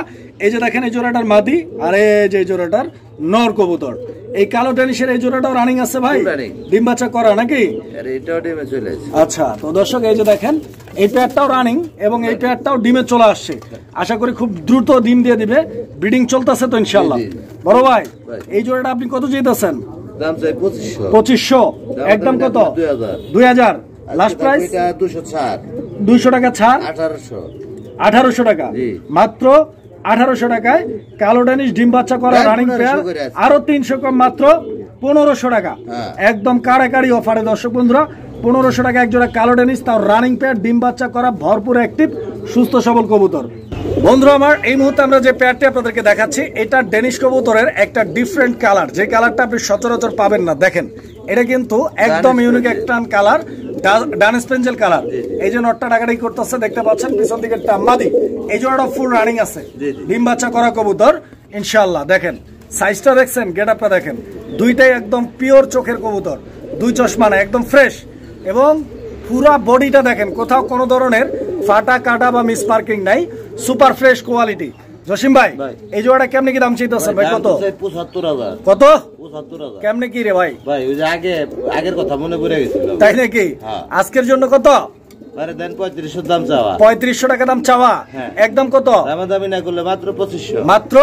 এই যে দেখেন, এই জোড়াটার মাদি, আর এই যে জোড়াটার নর কবুতর। এই কালো ডেনিশের এই জোড়াটাও রানিং আছে ভাই, ডিম বাচ্চা করা নাকি? আরে এটাও ডিমে চলে আসছে। আচ্ছা, তো দর্শক এই যে দেখেন, এই পেয়ারটাও রানিং এবং এই পেয়ারটাও ডিমে চলে আসছে। আশা করি খুব দ্রুত ডিম দিয়ে দিবে। ব্রিডিং চলতেছে তো ইনশাআল্লাহ। বড় ভাই, এই জোড়াটা আপনি কত চাইতেছেন? দাম চাই 2500। 2500। একদম কত? 2000। লাস্ট প্রাইস 200 টাকা ছাড়। 1800 টাকা। মাত্র 1800 টাকায় কালো ডেনিশ ডিম বাচ্চা করা রানিং পেয়ার। আরো 300 কম, মাত্র 1500 টাকা। একদম কাড়াকাড়ি অফারে দর্শক বন্ধুরা, 1500 টাকা এক জোড়া কালো ডেনিশ, তাও রানিং পেয়ার, ডিম বাচ্চা করা, ভরপুর অ্যাক্টিভ সুস্থ সবল কবুতর। বন্ধুরা আমার, এই মুহূর্তে আমরা যে পেয়ারটি আপনাদেরকে দেখাচ্ছি, এটা ডেনিশ কবুতরের একটা ডিফারেন্ট কালার, যে কালারটা আপনি সচরাচর পাবেন না। দেখেন, এটা কিন্তু একদম ইউনিক একটা কালার, ডান স্পেঞ্জেল কালার। এই যে নটটা ডাকাডাকি করতেছে দেখতে পাচ্ছেন, পিছন দিকের মাদি। এই জোড়াটা ফুল রানিং আছে, ডিম বাচ্চা করা কবুতর ইনশাআল্লাহ। দেখেন সাইজটা দেখছেন, গেটআপটা দেখেন, দুইটাই একদম পিওর চোখের কবুতর, দুই চশমা না, একদম ফ্রেশ। এবং পুরা বডিটা দেখেন, কোথাও কোনো ধরনের ফাটা কাটা বা মিসমার্কিং নাই, সুপার ফ্রেশ কোয়ালিটি। জসিম ভাই, এই জোড়াটা কেমনে কি দাম চাইতেছেন ভাই? কত? 75000। কত? 75000। কেমনে কি রে ভাই? ভাই ওই যে আগের কথা মনে পড়ে গেছিল। তাই নাকি? আজকের জন্য কত? আরে দেন 3500 দাম চাওয়া। 3500 টাকা দাম চাওয়া। একদম কত? দামাদামি না করলে মাত্র 2500। মাত্র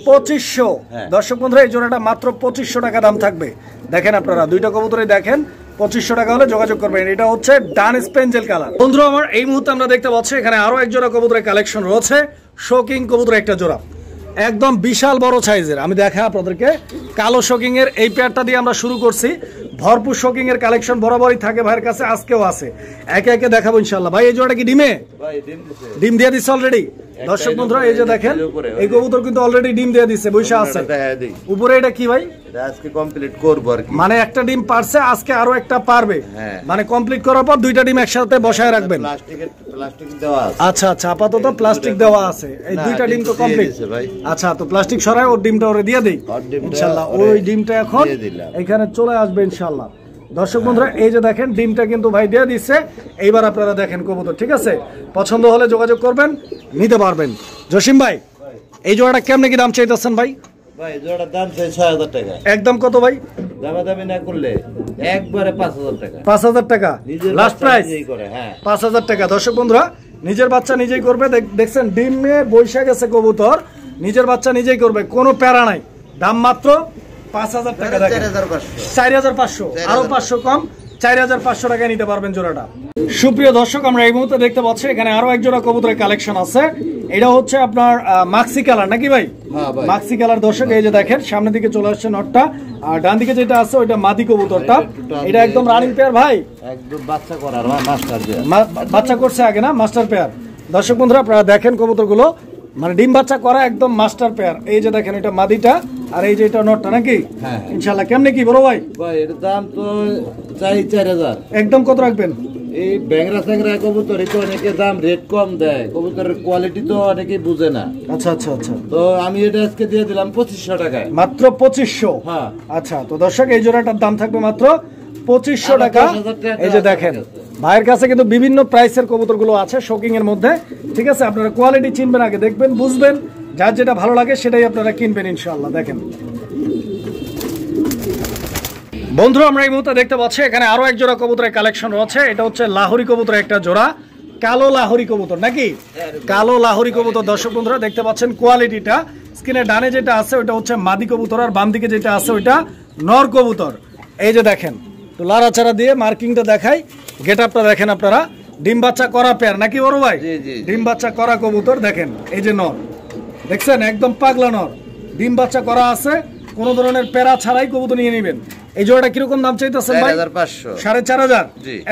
2500। দর্শক বন্ধুরা, এই জোড়াটা মাত্র 2500 টাকা দাম থাকবে। দেখেন আপনারা, দুইটা কবুতরই দেখেন, 2500 টাকা হলে যোগাযোগ করবেন। এটা হচ্ছে ডান স্পেঞ্জেল কালার। বন্ধুরা আমার, এই মুহূর্তে আমরা দেখতে পাচ্ছি এখানে আরো এক জোড়া কবুতরের কালেকশন রয়েছে। শোকিং কবুতর একটা জোড়া, একদম বিশাল বড় সাইজের। আমি দেখা আপনাদেরকে কালো শোকিং এর এই পেয়ারটা দিয়ে আমরা শুরু করছি। ভরপুর শোকিং এর কালেকশন বরাবরই থাকে ভাইয়ের কাছে, আজকেও আছে। একে একে দেখাবো ইনশাআল্লাহ। ভাই এই জোড়াটা কি ডিমে? ডিম দিয়ে দিচ্ছে অলরেডি। দর্শক বন্ধুরা এই যে দেখেন এই কবুতর কিন্তু অলরেডি ডিম দিয়ে দিচ্ছে, বৈশা আছে উপরে। এটা কি ভাই? আজকে কমপ্লিট করব আর কি, মানে একটা ডিম পারছে, আজকে আরো একটা পারবে, মানে কমপ্লিট করার পর দুইটা ডিম একসাথে বসায় রাখবেন। প্লাস্টিক দেওয়া আছে। আচ্ছা আচ্ছা, আপাতত প্লাস্টিক দেওয়া আছে। এই দুইটা ডিম তো কমপ্লিট। আচ্ছা, তো প্লাস্টিক সরায় ওর ডিমটা ওরে দিয়ে দেই ইনশাআল্লাহ। ওই ডিমটা এখন এখানে চলে আসবে ইনশাআল্লাহ। দর্শক বন্ধুরা এই যে দেখেন ডিমটা কিন্তু ভাই দিয়ে দিচ্ছে। এইবার আপনারা দেখেন কবুতর, ঠিক আছে? পছন্দ হলে যোগাযোগ করবেন, নিতে পারবেন। জসিম ভাই এই জোড়াটা কেমনে কি দাম চাইতেছেন ভাই? ভাই জোড়ার দাম চাই ৬০০০ টাকা। একদম কত ভাই? দামাদামি না করলে একবারে ৫০০০ টাকা। ৫০০০ টাকা লাস্ট প্রাইস? হ্যাঁ ৫০০০ টাকা। দর্শক বন্ধুরা নিজের বাচ্চা নিজেই করবে। দেখছেন ডিমে বৈশা গেছে কবুতর, নিজের বাচ্চা নিজেই করবে, কোনো প্যারা নাই। দাম মাত্র ৫০০০ টাকা। ৪৫০০, আরো ৫০০ কম, ৪৫০০ টাকায় নিতে পারবেন জোড়াটা। সুপ্রিয় দর্শক আমরা এই মুহূর্তে দেখতে পাচ্ছি এখানে আরো এক জোড়া কবুতরের কালেকশন আছে। এটা হচ্ছে আপনার মাক্সি কালার নাকি ভাই? মাক্সি কালার। দর্শক এই যে দেখেন সামনের দিকে চলে আসছে নটটা, আর ডান দিকে যেটা আছে ওইটা মাদি কবুতরটা। এটা একদম রানিং পেয়ার ভাই, একদম বাচ্চা করার মাস্টার পেয়ার, বাচ্চা করছে আগে না, মাস্টার পেয়ার। দর্শক বন্ধুরা আপনারা দেখেন কবুতরগুলো মানে ডিম বাচ্চা করা একদম মাস্টার পেয়ার। এই যে দেখেন এটা মাদিটা আর এই যে এটা নটটা নাকি? ইনশাআল্লাহ। কেমনে কি বড় ভাই? ভাই এর দাম তো চাই ৪০০০। একদম কত রাখবেন? এই ব্যাংরা স্যাংরা কবুতর তো অনেকে দাম রেট কম দেয়, কবুতরের কোয়ালিটি তো অনেকে বুঝে না। আচ্ছা আচ্ছা আচ্ছা, তো আমি এটা আজকে দিয়ে দিলাম ২৫০০ টাকায়। মাত্র ২৫০০? হ্যাঁ। আচ্ছা, তো দর্শক এই জোড়াটার দাম থাকবে মাত্র ২৫০০ টাকা। এই যে দেখেন ভাইয়ের কাছে কিন্তু বিভিন্ন প্রাইসের কবুতরগুলো আছে শোকিং এর মধ্যে, ঠিক আছে? আপনারা কোয়ালিটি চিনবেন, আগে দেখবেন, বুঝবেন, যার যেটা ভালো লাগে সেটাই আপনারা কিনবেন ইনশাআল্লাহ। দেখেন বন্ধুরা আমরা এই মুহূর্তে দেখতে পাচ্ছি এখানে আরো এক জোড়া কবুতরের কালেকশন রয়েছে। এটা হচ্ছে লাহোরি কবুতরের একটা জোড়া, কালো লাহোরি কবুতর নাকি? কালো লাহোরি কবুতর। দর্শক বন্ধুরা দেখতে পাচ্ছেন কোয়ালিটিটা, স্ক্রিনে ডানে যেটা আছে ওইটা হচ্ছে মাদি কবুতর, আর বাম দিকে যেটা আছে ওইটা নর কবুতর। এই যে দেখেন তো লাড়াচাড়া দিয়ে মার্কিংটা দেখাই, গেট আপটা দেখেন আপনারা। ডিম বাচ্চা করা পেয়ার নাকি বড় ভাই? ডিম বাচ্চা করা কবুতর। দেখেন এই যে নর, দেখছেন একদম পাগলা নর, ডিম বাচ্চা করা আছে, কোনো ধরনের প্যারা ছাড়াই কবুতর নিয়ে নেবেন। এই জোড়াটা কিরকম দাম চাইতেছেন ভাই? ৪৫০০। ৪৫০০।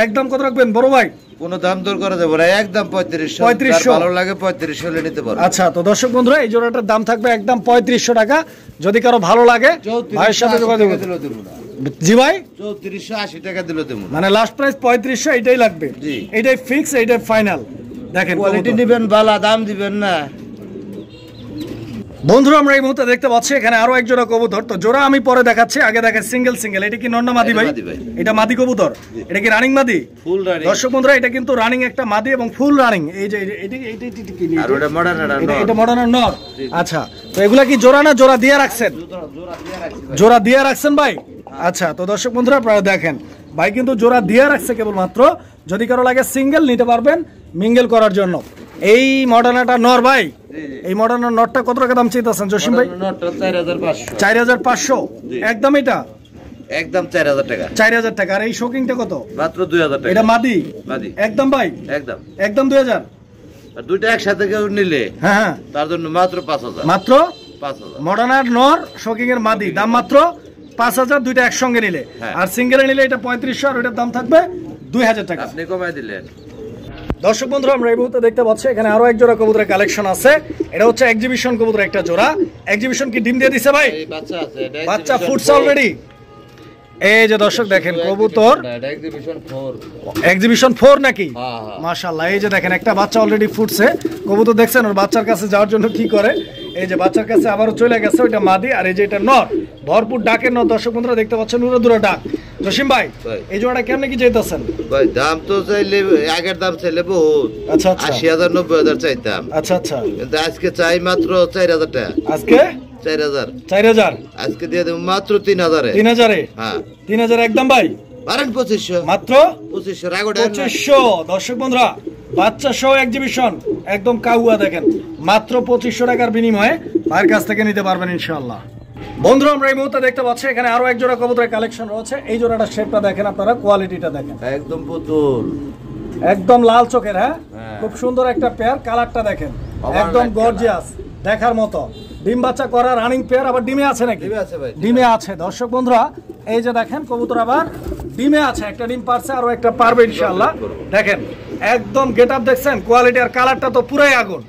একদম কত রাখবেন বড় ভাই? কোনো দাম দর করা যাবে না, একদম ৩৫০০। ভালো লাগে ৩৫০০ হলে নিতে পারো। আচ্ছা, তো দর্শক বন্ধুরা এই জোড়াটার দাম থাকবে একদম ৩৫০০ টাকা। যদি কারো ভালো লাগে ভাইয়ের সাথে যোগাযোগ করুন। জি ভাই ৩৪৮০ টাকা দিলে দেবো, মানে লাস্ট প্রাইস ৩৫০০, এটাই লাগবে, এটাই ফিক্স, এটাই ফাইনাল। দেখেন কোয়ালিটি নেবেন, ভালো দাম দিবেন না। বন্ধুরা আমরা এই মুহূর্তে দেখতে পাচ্ছি এখানে আরো এক জোড়া কবুতর। তো জোড়া আমি পরে দেখাচ্ছি, আগে দেখেন সিঙ্গেল সিঙ্গেল। এটা কি নর না মাদি ভাই? এটা মাদি কবুতর। এটা কি রানিং মাদি? Full running. দর্শক বন্ধুরা এটা কিন্তু রানিং একটা মাদি এবং ফুল রানিং। এই যে এটা মডার্ন নর। আচ্ছা, তো এগুলা কি জোড়া না জোড়া দিয়ে রাখছেন? জোড়া দিয়ে রাখছেন ভাই। আচ্ছা, তো দর্শক বন্ধুরা আপনারা দেখেন ভাই কিন্তু জোড়া দিয়ে রাখছে কেবলমাত্র। যদি কারো লাগে সিঙ্গেল নিতে পারবেন মিঙ্গেল করার জন্য। এই মডার্নাটা নর ভাই, এই মডার্ন নটটা কত টাকা দাম চাইতেছেন জসিম ভাই? ৪৫০০। একদম এটা একদম ৪০০০ টাকা। ৪০০০ টাকা। আর এই শোকিংটা কত? মাত্র ২০০০ টাকা। এটা মাদি? মাদি। একদম ভাই, একদম একদম ২০০০। আর দুইটা একসাথে কেউ নিলে হ্যাঁ তার জন্য মাত্র ৫০০০। মাত্র ৫০০০। মডার্ন আর নর শোকিং এর মাদি দাম মাত্র ৫০০০, দুইটা একসঙ্গে নিলে। আর সিঙ্গেলে নিলে এটা ৩৫০০, আর ওটার দাম থাকবে ২০০০ টাকা। আপনি কমায় দিলেন। দর্শক বন্ধুরা আমরা এই মুহূর্তে দেখতে পাচ্ছি এখানে আরো এক জোড়া কবুতরের কালেকশন আছে। এটা হচ্ছে এক্সিবিশন কবুতর একটা জোড়া। এক্সিবিশন কি ডিম দিয়ে দিছে ভাই? বাচ্চা আছে, বাচ্চা ফুটছে অলরেডি। এই যে দর্শক দেখেন কবুতর এক্সিবিশন 4 নাকি? মাশাআল্লাহ। এই যে দেখেন একটা বাচ্চা অলরেডি ফুটছে। কবুতর দেখছেন ওর বাচ্চার কাছে যাওয়ার জন্য কি করে, এই যে বাচ্চার কাছে আবারও চলে গেছে। ওইটা মাদি আর এই যে এটা নর, ভরপুর ডাকের নর। দর্শক বন্ধুরা দেখতে পাচ্ছেন উড়ে দূরে ডাক। জসিম ভাই এই জোড়াটা কেমনে কি চাইতেছেন ভাই? দাম তো চাইলে আগের দাম চাইলে বহুত। আচ্ছা আচ্ছা, ৮০,০০০ ৯০,০০০ চাইতাম। আচ্ছা আচ্ছা, কিন্তু আজকে চাই মাত্র ৪০০০ টাকা। আজকে ৪০০০। আজকে দিয়ে দেব মাত্র ৩০০০-এ। ৩০০০-এ? হ্যাঁ ৩০০০ একদম ভাই। পারেন ২৫০০। মাত্র ২৫০০ রাগোটা ২৫০০। দর্শক বন্ধুরা বাচ্চা সহ এক্সিবিশন একদম কাউয়া দেখেন মাত্র ২৫০০ টাকার বিনিময়ে ভাইয়ের কাছ থেকে নিতে পারবেন ইনশাআল্লাহ। বন্ধুরা আমরা এই মুহূর্তে দেখতে পাচ্ছি এখানে আরো এক জোড়া কবুতরের কালেকশন রয়েছে। এই জোড়াটা শেপটা দেখেন আপনারা, কোয়ালিটিটা দেখেন, একদম পুতুল, একদম লাল চোখের। হ্যাঁ খুব সুন্দর একটা পেয়ার। কালারটা দেখেন একদম গর্জিয়াস, দেখার মতো। ডিম বাচ্চা করা রানিং পেয়ার, আবার ডিমে আছে নাকি? ডিমে আছে ভাই, ডিমে আছে। দর্শক বন্ধুরা এই যে দেখেন কবুতর আবার ডিমে আছে, একটা ডিম পারছে, আরো একটা পারবে ইনশাআল্লাহ। দেখেন একদম গেট আপ দেখছেন, কোয়ালিটি আর কালারটা তো পুরাই আগুন,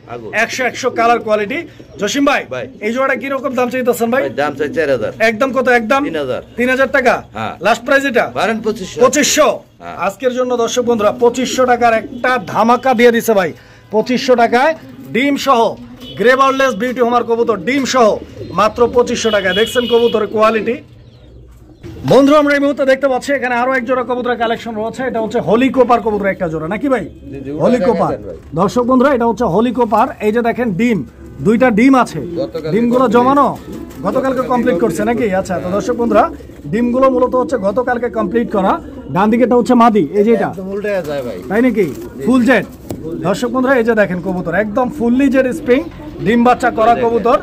100 কালার কোয়ালিটি। জসিম ভাই এই জোড়াটা কি রকম দাম চাইতেছেন ভাই? দাম চাই 4000। একদম কত? একদম 3000 টাকা লাস্ট প্রাইস। এটা 2500। আজকের জন্য দর্শক বন্ধুরা 2500 টাকার একটা ধামাকা দিয়ে দিছে ভাই। 2500 টাকায় ডিম সহ গ্রে বার্ডলেস বিউটি হোমার কবুতর ডিম সহ মাত্র 2500 টাকায়। দেখছেন কবুতরের কোয়ালিটি। বন্ধু আমরা এই মুহূর্তে দেখতে পাচ্ছি এখানে আরো এক জোড়া কবুতরের কালেকশন রয়েছে। এটা হচ্ছে হলিকোপার কবুতরের একটা জোড়া নাকি ভাই? হলিকোপার দর্শক বন্ধুরা, এটা হচ্ছে হলিকোপার। এই যে দেখেন ডিম, দুইটা ডিম আছে, ডিমগুলো জমানো গতকালকে কমপ্লিট করছে নাকি? আচ্ছা, তো দর্শক বন্ধুরা ডিমগুলো মূলত হচ্ছে গতকালকে কমপ্লিট করা। ডান দিকেটা হচ্ছে মাদি, এই যে এটা তাই নাকি? Full jade. দর্শক বন্ধুরা এই যে দেখেন কবুতর একদম ফুললি জেড স্প্রিং, ডিম বাচ্চা করা কবুতর,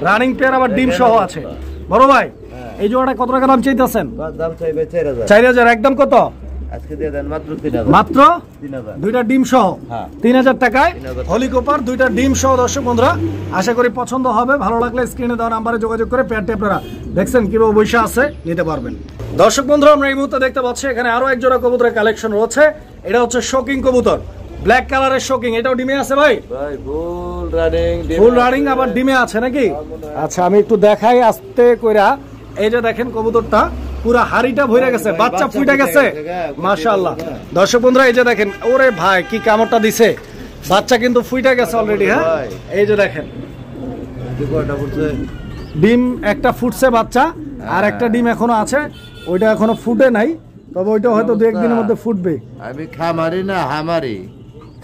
রানিং পেয়ার, আবার ডিম সহ আছে। বড় ভাই এই জোড়াটা কত টাকা দাম চাইতেছেন? দাম চাইবে 4000। একদম কত? আজকে দিয়ে দেন মাত্র 3000। মাত্র 3000, দুইটা ডিম সহ 3000 টাকায় হলিকোপার দুইটা ডিম সহ। দর্শক বন্ধুরা আশা করি পছন্দ হবে, ভালো লাগলে স্ক্রিনে দেওয়া নাম্বারে যোগাযোগ করে পেয়ারটি আপনারা দেখছেন কিভাবে বৈশা আছে নিতে পারবেন। দর্শক বন্ধুরা আমরা এই মুহূর্তে দেখতে পাচ্ছি এখানে আরো এক জোড়া কবুতরের কালেকশন রয়েছে। এটা হচ্ছে শোকিং কবুতর, ব্ল্যাক কালারের শোকিং। এটাও ডিমে আছে ভাই? ফুল রানিং আবার ডিমে আছে নাকি? আচ্ছা আমি একটু দেখাই আস্তে কইরা। এই যে দেখেন কবুতরটা পুরা হাড়িটা ভরে গেছে, বাচ্চা ফুটে গেছে মাশাআল্লাহ। দর্শক বন্ধুরা এই যে দেখেন, ওরে ভাই কি কামড়টা দিছে, বাচ্চা কিন্তু ফুটে গেছে অলরেডি। হ্যাঁ এই যে দেখেন ডিম একটা ফুটছে বাচ্চা, আর একটা ডিম এখনো আছে, ওইটা এখনো ফুটে নাই, তবে ওইটা হয়তো দু একদিনের মধ্যে ফুটবে। আমি খামারি না হামারি,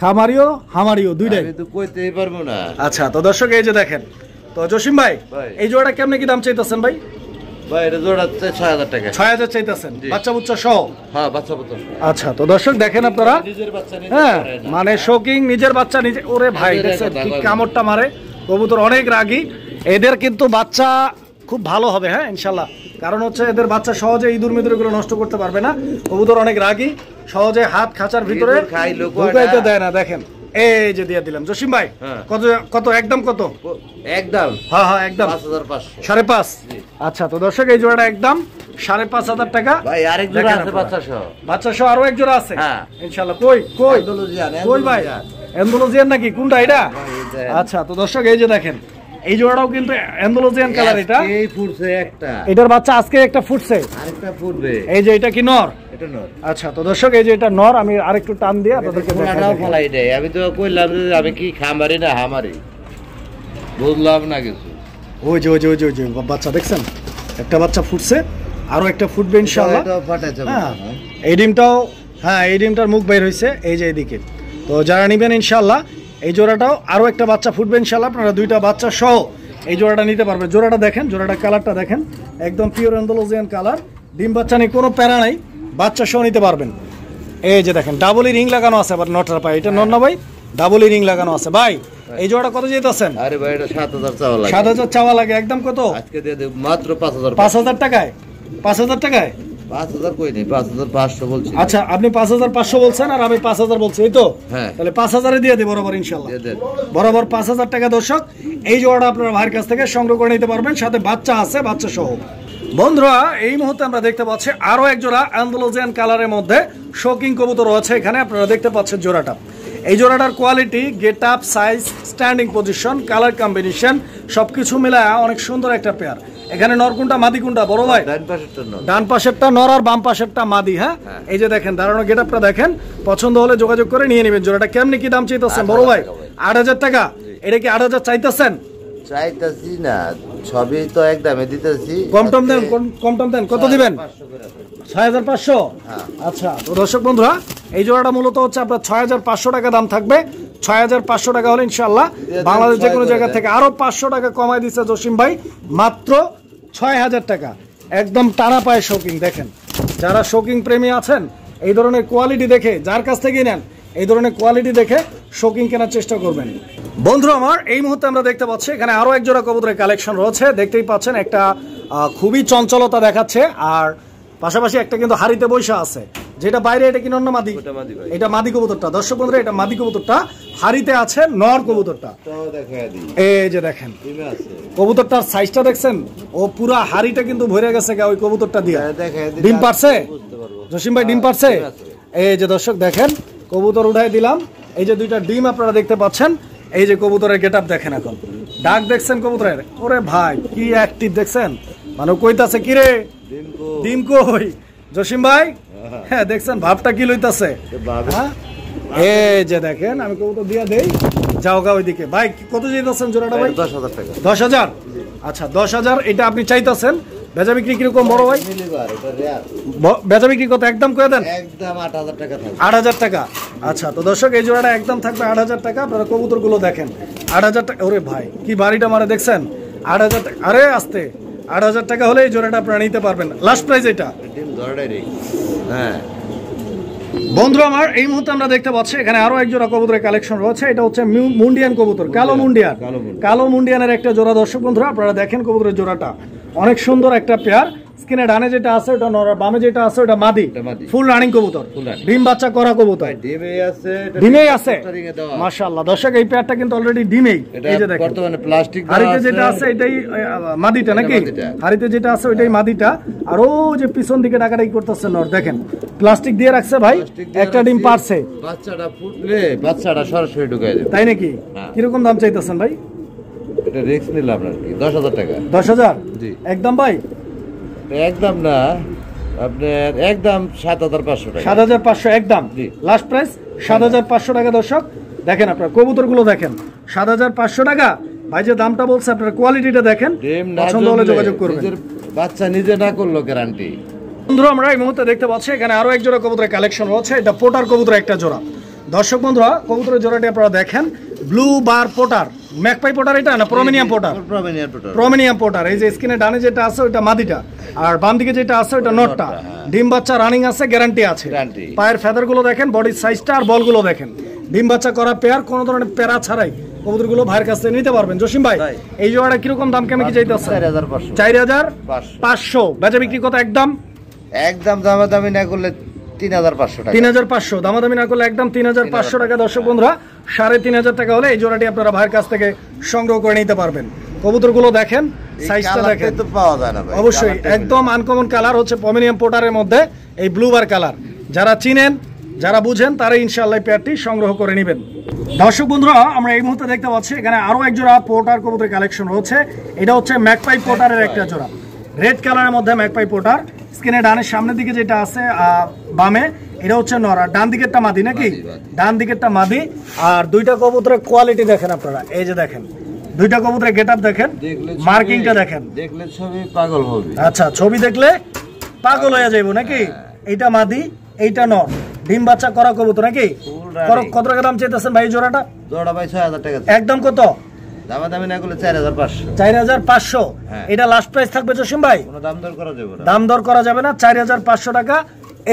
খামারিও হামারিও দুইটাই, আমি তো কইতেই পারবো না। আচ্ছা তো দর্শক এই যে দেখেন, তো জসিম ভাই এই জোড়াটা কেমনে কি দাম চাইতেছেন ভাই? ভাই এটা জোড়া 6000 টাকা। 6000 চাইতেছেন বাচ্চা বুচ্চা সহ? হ্যাঁ বাচ্চা বুচ্চা। আচ্ছা তো দর্শক দেখেন আপনারা, হ্যাঁ মানে শোকিং নিজের বাচ্চা নিজে। ওরে ভাই দেখছেন কি কামড়টা মারে, কবুতর অনেক রাগী। এদের কিন্তু বাচ্চা খুব ভালো হবে হ্যাঁ ইনশাল্লাহ, কারণ হচ্ছে এদের বাচ্চা সহজে ইঁদুর মিদুর গুলো নষ্ট করতে পারবে না। কবুতর অনেক রাগী, সহজে হাত খাঁচার ভিতরে ঢুকাইতে দেয় না। দেখেন এই যে দিয়ে দিলাম জসিম ভাই। কত কত? একদম কত? একদম হ্যাঁ হ্যাঁ একদম 5500, 5.5। আচ্ছা তো দর্শক এই জোড়াটা একদম 5500 টাকা। ভাই আরেক জোড়া আছে বাচ্চা সহ, বাচ্চা সহ আরো এক জোড়া আছে ইনশাআল্লাহ। কই কই কই ভাই? এন্ডোলজিয়ান নাকি কোনটা এটা? আচ্ছা তো দর্শক এই যে দেখেন এই জোড়াটাও কিন্তু এন্ডোলজিয়ান কালার। এটা এই ফুটছে একটা, এটার বাচ্চা আজকে একটা ফুটছে, আরেকটা ফুটবে। এই যে এটা কি নর? এটা নর। আচ্ছা তো দর্শক এই যে এটা নর, আমি আরেকটু টান দিয়ে আপনাদেরকে দেখাই। ফলাই দেই, আমি তো কইলাম যে আমি কি খামারি না হামারি, বুঝলাম না কিছু। ওই যে ওই যে ওই যে ওই যে বাচ্চা দেখছেন, একটা বাচ্চা ফুটছে, আরো একটা ফুটবে ইনশাআল্লাহ। হ্যাঁ এই ডিমটাও, হ্যাঁ এই ডিমটার মুখ বের হইছে এই যে এইদিকে। তো যারা নেবেন ইনশাআল্লাহ এই জোড়াটাও আরো একটা বাচ্চা ফুটবে ইনশাআল্লাহ, আপনারা দুইটা বাচ্চা সহ এই জোড়াটা নিতে পারবেন। জোড়াটা দেখেন, জোড়াটা কালারটা দেখেন, একদম পিওর এন্ডোলজিয়ান কালার, ডিম বাচ্চা নেই, কোনো প্যারা নাই, বাচ্চা সহ নিতে পারবেন। এই যে দেখেন ডাবল রিং লাগানো আছে আবার নটার পায়ে, এটা নর না ভাই? ডাবল রিং লাগানো আছে ভাই। এই জোড়াটা কত যেতেছেন? আরে ভাই এটা 7000 চাওয়া লাগে। 7000 চাওয়া লাগে। একদম কত? আজকে দিয়ে দেব মাত্র 5000। 5000 টাকায়? 5000 টাকায়? 5000 কই নেই, 5500 বলছি। আচ্ছা আপনি 5500 বলছেন আর আমি 5000 বলছি, এই তো? হ্যাঁ তাহলে 5000 এ দিয়ে দেব বরাবর ইনশাআল্লাহ। বরাবর 5000 টাকা দর্শক এই জোড়াটা আপনারা ভাইয়ের কাছ থেকে সংগ্রহ করে নিতে পারবেন, সাথে বাচ্চা আছে, বাচ্চা সহ। বন্ধুরা এই মুহূর্তে আমরা দেখতে পাচ্ছি আরো এক জোড়া অ্যান্ডালুজিয়ান কালারের মধ্যে শোকিং কবুতর রয়েছে এখানে। আপনারা দেখতে পাচ্ছেন জোড়াটা, এই জোড়াটার quality, get up, size, standing position, colour combination সবকিছু মিলায় অনেক সুন্দর একটা পেয়ার। এখানে নর কোনটা মাদি কোনটা বড় ভাই? ডান পাশেরটা নর আর বাম পাশেরটা মাদি। হ্যাঁ এই যে দেখেন দাঁড়ানো গেট আপটা দেখেন, পছন্দ হলে যোগাযোগ করে নিয়ে নেবেন। জোড়াটা কেমনি কি দাম চাইতেছেন বড় ভাই? 8000 টাকা। এটা কি 8000 চাইতেছেন? চাইতাছি না, সবই তো একদমই দিতেছি। কম টম দেন, কম টম দেন। কত দিবেন? 6500। আচ্ছা তো দর্শক বন্ধুরা এই জোড়াটা মূলত হচ্ছে আপনার 6500 টাকা দাম থাকবে। 6500 টাকা হলে ইনশাআল্লাহ বাংলাদেশ যে কোনো জায়গা থেকে আরো 500 টাকা কমায় দিচ্ছে জসিম ভাই, মাত্র 6000 টাকা। একদম টানা পায়ে শোকিং। দেখেন যারা শোকিং প্রেমী আছেন এই ধরনের কোয়ালিটি দেখে, যার কাছ থেকে নেন এই ধরনের কোয়ালিটি দেখে শোকিং কেনার চেষ্টা করবেন। বন্ধু আমার এই মুহূর্তে আমরা দেখতে পাচ্ছি এখানে আরো এক জোড়া কবুতরের কালেকশন রয়েছে। দেখতেই পাচ্ছেন একটা খুবই চঞ্চলতা দেখাচ্ছে, আর পাশাপাশি একটা কিন্তু হাড়িতে বৈশা আছে। যেটা বাইরে এটা কি নর না মাদি? এটা মাদি কবুতরটা। দর্শক বন্ধুরা এটা মাদি কবুতরটা, হাড়িতে আছে নর কবুতরটা। এই যে দেখেন কবুতরটার সাইজটা দেখছেন, ও পুরা হাড়িটা কিন্তু ভরে গেছে ওই কবুতরটা দিয়ে। ডিম পারছে জসিম ভাই? ডিম পারছে। এই যে দর্শক দেখেন কবুতর উঠাই দিলাম, এই যে দুইটা ডিম আপনারা দেখতে পাচ্ছেন। এই যে কবুতরের গেটআপ দেখেন, এখন ডাক দেখছেন কবুতরের, ওরে ভাই কি অ্যাক্টিভ দেখছেন, মানে কইতাছে কি রে ডিম কই জসিম ভাই? হ্যাঁ দেখছেন ভাবটা কি লইতাছে। এই যে দেখেন আমি কবুতর দিয়া দেই, যাও গা ওইদিকে। ভাই কত চাইতেছেন জোড়াটা ভাই? 10,000 টাকা। 10,000? আচ্ছা 10,000 এটা আপনি চাইতেছেন। বেচা বিক্রি কিরকম বড় ভাই? বেচা বিক্রি কত একদম করে দেন? একদম 8,000 টাকা থাকবে। 8,000 টাকা। আচ্ছা তো দর্শক এই জোড়াটা একদম থাকবে 8,000 টাকা। আপনারা কবুতর গুলো দেখেন 8,000 টাকা। ওরে ভাই কি বাড়িটা মারে দেখছেন, 8,000 টাকা। আরে আস্তে 8,000 টাকা হলে এই জোড়াটা আপনারা নিতে পারবেন। লাস্ট প্রাইস এটা। হ্যাঁ বন্ধু আমার এই মুহূর্তে আমরা দেখতে পাচ্ছি এখানে আরো এক জোড়া কবুতরের কালেকশন রয়েছে। এটা হচ্ছে মুন্ডিয়ান কবুতর, কালো মুন্ডিয়ান। কালো মুন্ডিয়ানের একটা জোড়া। দর্শক বন্ধুরা আপনারা দেখেন কবুতরের জোড়াটা অনেক সুন্দর একটা পেয়ার। স্ক্রিনে ডানে যেটা আছে ওটা নর, বামে যেটা আছে ওটা মাদি। ফুল রানিং কবুতর, ডিম বাচ্চা করা কবুতর। ডিমেই আছে মাশাআল্লাহ। দর্শক এই পেয়ারটা কিন্তু অলরেডি ডিমেই। এই যে দেখেন বর্তমানে প্লাস্টিক হাড়িতে যেটা আছে এটাই মাদিটা নাকি? হাড়িতে যেটা আছে ওইটাই মাদিটা। আর ও যে পিছন দিকে ডাকাডাকি করতেছে নর, দেখেন প্লাস্টিক দিয়ে রাখছে ভাই। একটা ডিম পারছে, বাচ্চাটা ফুটলে বাচ্চাটা সরাসরি ঢুকায় দেবে। তাই নাকি? কিরকম দাম চাইতেছেন ভাই? এটা রিস্ক নিলাম আর কি, 10,000 টাকা। 10,000? জি একদম ভাই? একদম না, আপনার একদম 7,500 টাকা। 7,500 একদম লাস্ট প্রাইস 7,500 টাকা। দর্শক দেখেন আপনার কবুতর গুলো দেখেন 7,500 টাকা। ভাই যে দামটা বলছে আপনার কোয়ালিটিটা দেখেন, পছন্দ হলে যোগাযোগ করবেন। বাচ্চা নিজে না করলো গ্যারান্টি। বন্ধুরা আমরা এই মুহূর্তে দেখতে পাচ্ছি এখানে আরো এক জোড়া কবুতরের কালেকশন রয়েছে। এটা পোটার কবুতর একটা জোড়া। দর্শক বন্ধুরা কবুতরের জোড়াটি আপনারা দেখেন, ব্লু বার পোটার, ম্যাকপাই পোটার এটা না প্রমিনিয়াম পোটার? প্রমিনিয়াম পোটার। এই যে স্ক্রিনে ডানে যেটা আছে ওটা মাদিটা, আর বাম দিকে যেটা আছে ওটা নটটা। ডিম বাচ্চা রানিং আছে, গ্যারান্টি আছে। পায়ের ফেদার গুলো দেখেন, বডির সাইজটা আর বল গুলো দেখেন। ডিম বাচ্চা করা পেয়ার, কোনো ধরনের প্যারা ছাড়াই কবুতর গুলো ভাইয়ের কাছ থেকে নিতে পারবেন। জসিম ভাই এই জোড়াটা কিরকম দাম কেমন কি চাইতে আছে? 4,500। বেচা বিক্রি কত একদম? একদম দামাদামি না করলে 3,500 টাকা। 3,500 দামাদামি না করলে একদম 3,500 টাকা। দর্শক বন্ধুরা 3,500 টাকা হলে এই জোড়াটি আপনারা ভাইয়ের কাছ থেকে সংগ্রহ করে নিতে পারবেন। কবুতর গুলো দেখেন, সাইজটা দেখেন, তো পাওয়া যায় না ভাই। অবশ্যই একদম আনকমন কালার হচ্ছে পমিনিয়াম পোটারের মধ্যে এই ব্লু বার কালার। যারা চিনেন যারা বুঝেন তারা ইনশাআল্লাহ পেয়ারটি সংগ্রহ করে নেবেন। দর্শক বন্ধুরা আমরা এই মুহূর্তে দেখতে পাচ্ছি এখানে আরো এক জোড়া পোটার কবুতরের কালেকশন রয়েছে। এটা হচ্ছে ম্যাকপাই পোটারের একটা জোড়া, রেড কালারের মধ্যে ম্যাকপাই পোটার। স্ক্রিনে ডানের সামনের দিকে যেটা আছে বামে এটা হচ্ছে নর, আর ডান দিকেরটা মাদি নাকি? ডান দিকেরটা মাদি। আর দুইটা কবুতরের কোয়ালিটি দেখেন আপনারা, এই যে দেখেন দুইটা কবুতরের গেটআপ দেখেন, মার্কিংটা দেখেন। দেখলে ছবি পাগল হবে। আচ্ছা ছবি দেখলে পাগল হয়ে যাইবো নাকি? এইটা মাদি, এইটা নর, ডিম বাচ্চা করা কবুতর নাকি? কত টাকা দাম চাইতেছেন ভাই জোড়াটা? জোড়া ভাই 6,000 টাকা। একদম কত? দামাদামি না করলে 4,500। 4,500 এটা লাস্ট প্রাইস থাকবে জসিম ভাই? কোনো দাম দর করা যাবে না। দাম দর করা যাবে না, 4,500 টাকা।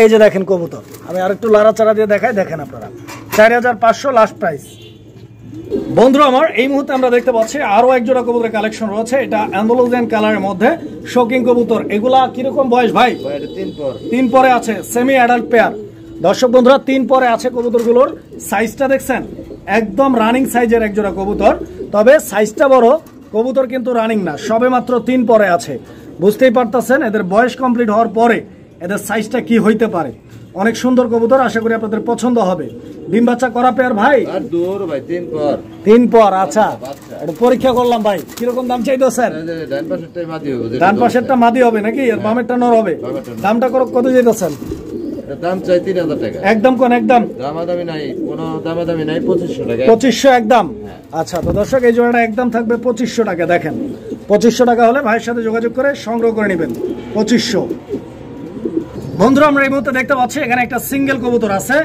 এই যে দেখেন কবুতর, আমি আরেকটু লাড়াচাড়া দিয়ে দেখাই, দেখেন আপনারা 4,500 লাস্ট প্রাইস। বন্ধুরা আমার এই মুহূর্তে আমরা দেখতে পাচ্ছি আরো এক জোড়া কবুতরের কালেকশন রয়েছে। এটা অ্যান্ডালুজিয়ান কালারের মধ্যে শৌকিং কবুতর। এগুলা কিরকম বয়স ভাই? 3 পরে আছে, সেমি অ্যাডাল্ট পেয়ার। দর্শক বন্ধুরা 3 পরে আছে কবুতরগুলোর। সাইজটা দেখছেন একদম রানিং সাইজের এক জোড়া কবুতর, তবে সাইজটা বড়। কবুতর কিন্তু রানিং না, সবে মাত্র 3 পরে আছে। বুঝতেই পারতেছেন এদের বয়স কমপ্লিট হওয়ার পরে এদের সাইজটা কি হইতে পারে। অনেক সুন্দর কবুতর, আশা করি আপনাদের পছন্দ হবে। ডিম বাচ্চা করা পেয়ার ভাই? আর দূর ভাই 3 পর। 3 পর, আচ্ছা এটা পরীক্ষা করলাম ভাই। কিরকম দাম চাইতেছেন? ডান পাশেরটাই মাদি হবে। ডান পাশেরটা মাদি হবে নাকি? আর বামেরটা নর হবে। দামটা কত চাইতেছেন? দাম চাই 3,000 টাকা। একদম কোন? একদম দামাদামি নাই, কোনো দামাদামি নাই, 2500 টাকা। 2500 একদম। আচ্ছা তো দর্শক এই জোড়াটা একদম থাকবে 2500 টাকা। দেখেন 2500 টাকা হলে ভাইয়ের সাথে যোগাযোগ করে সংগ্রহ করে নেবেন। 2500। বন্ধুরা আমরা এই মুহূর্তে দেখতে পাচ্ছি এখানে একটা সিঙ্গেল কবুতর আছে,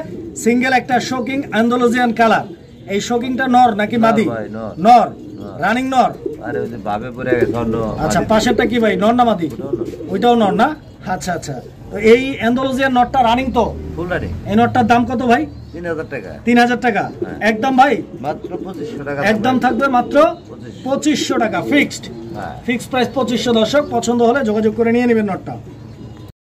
সিঙ্গেল একটা শৌকিং অ্যান্ডালুজিয়ান কালার। এই শৌকিংটা নর নাকি মাদি? নর, রানিং নর। আরে ওই যে বাবে পড়ে গেছে অন্য। আচ্ছা পাশেরটা কি ভাই, নর না মাদি? ওইটাও নর না? আচ্ছা আচ্ছা। তো এই অ্যান্ডালুজিয়ান নরটা রানিং তো? Full running. এই নরটার দাম কত ভাই? 3,000 টাকা। 3,000 টাকা একদম ভাই? মাত্র 2500 টাকা একদম থাকবে মাত্র 2500 টাকা ফিক্সড। Fixed price 2500। দর্শক পছন্দ হলে যোগাযোগ করে নিয়ে নেবেন নরটা।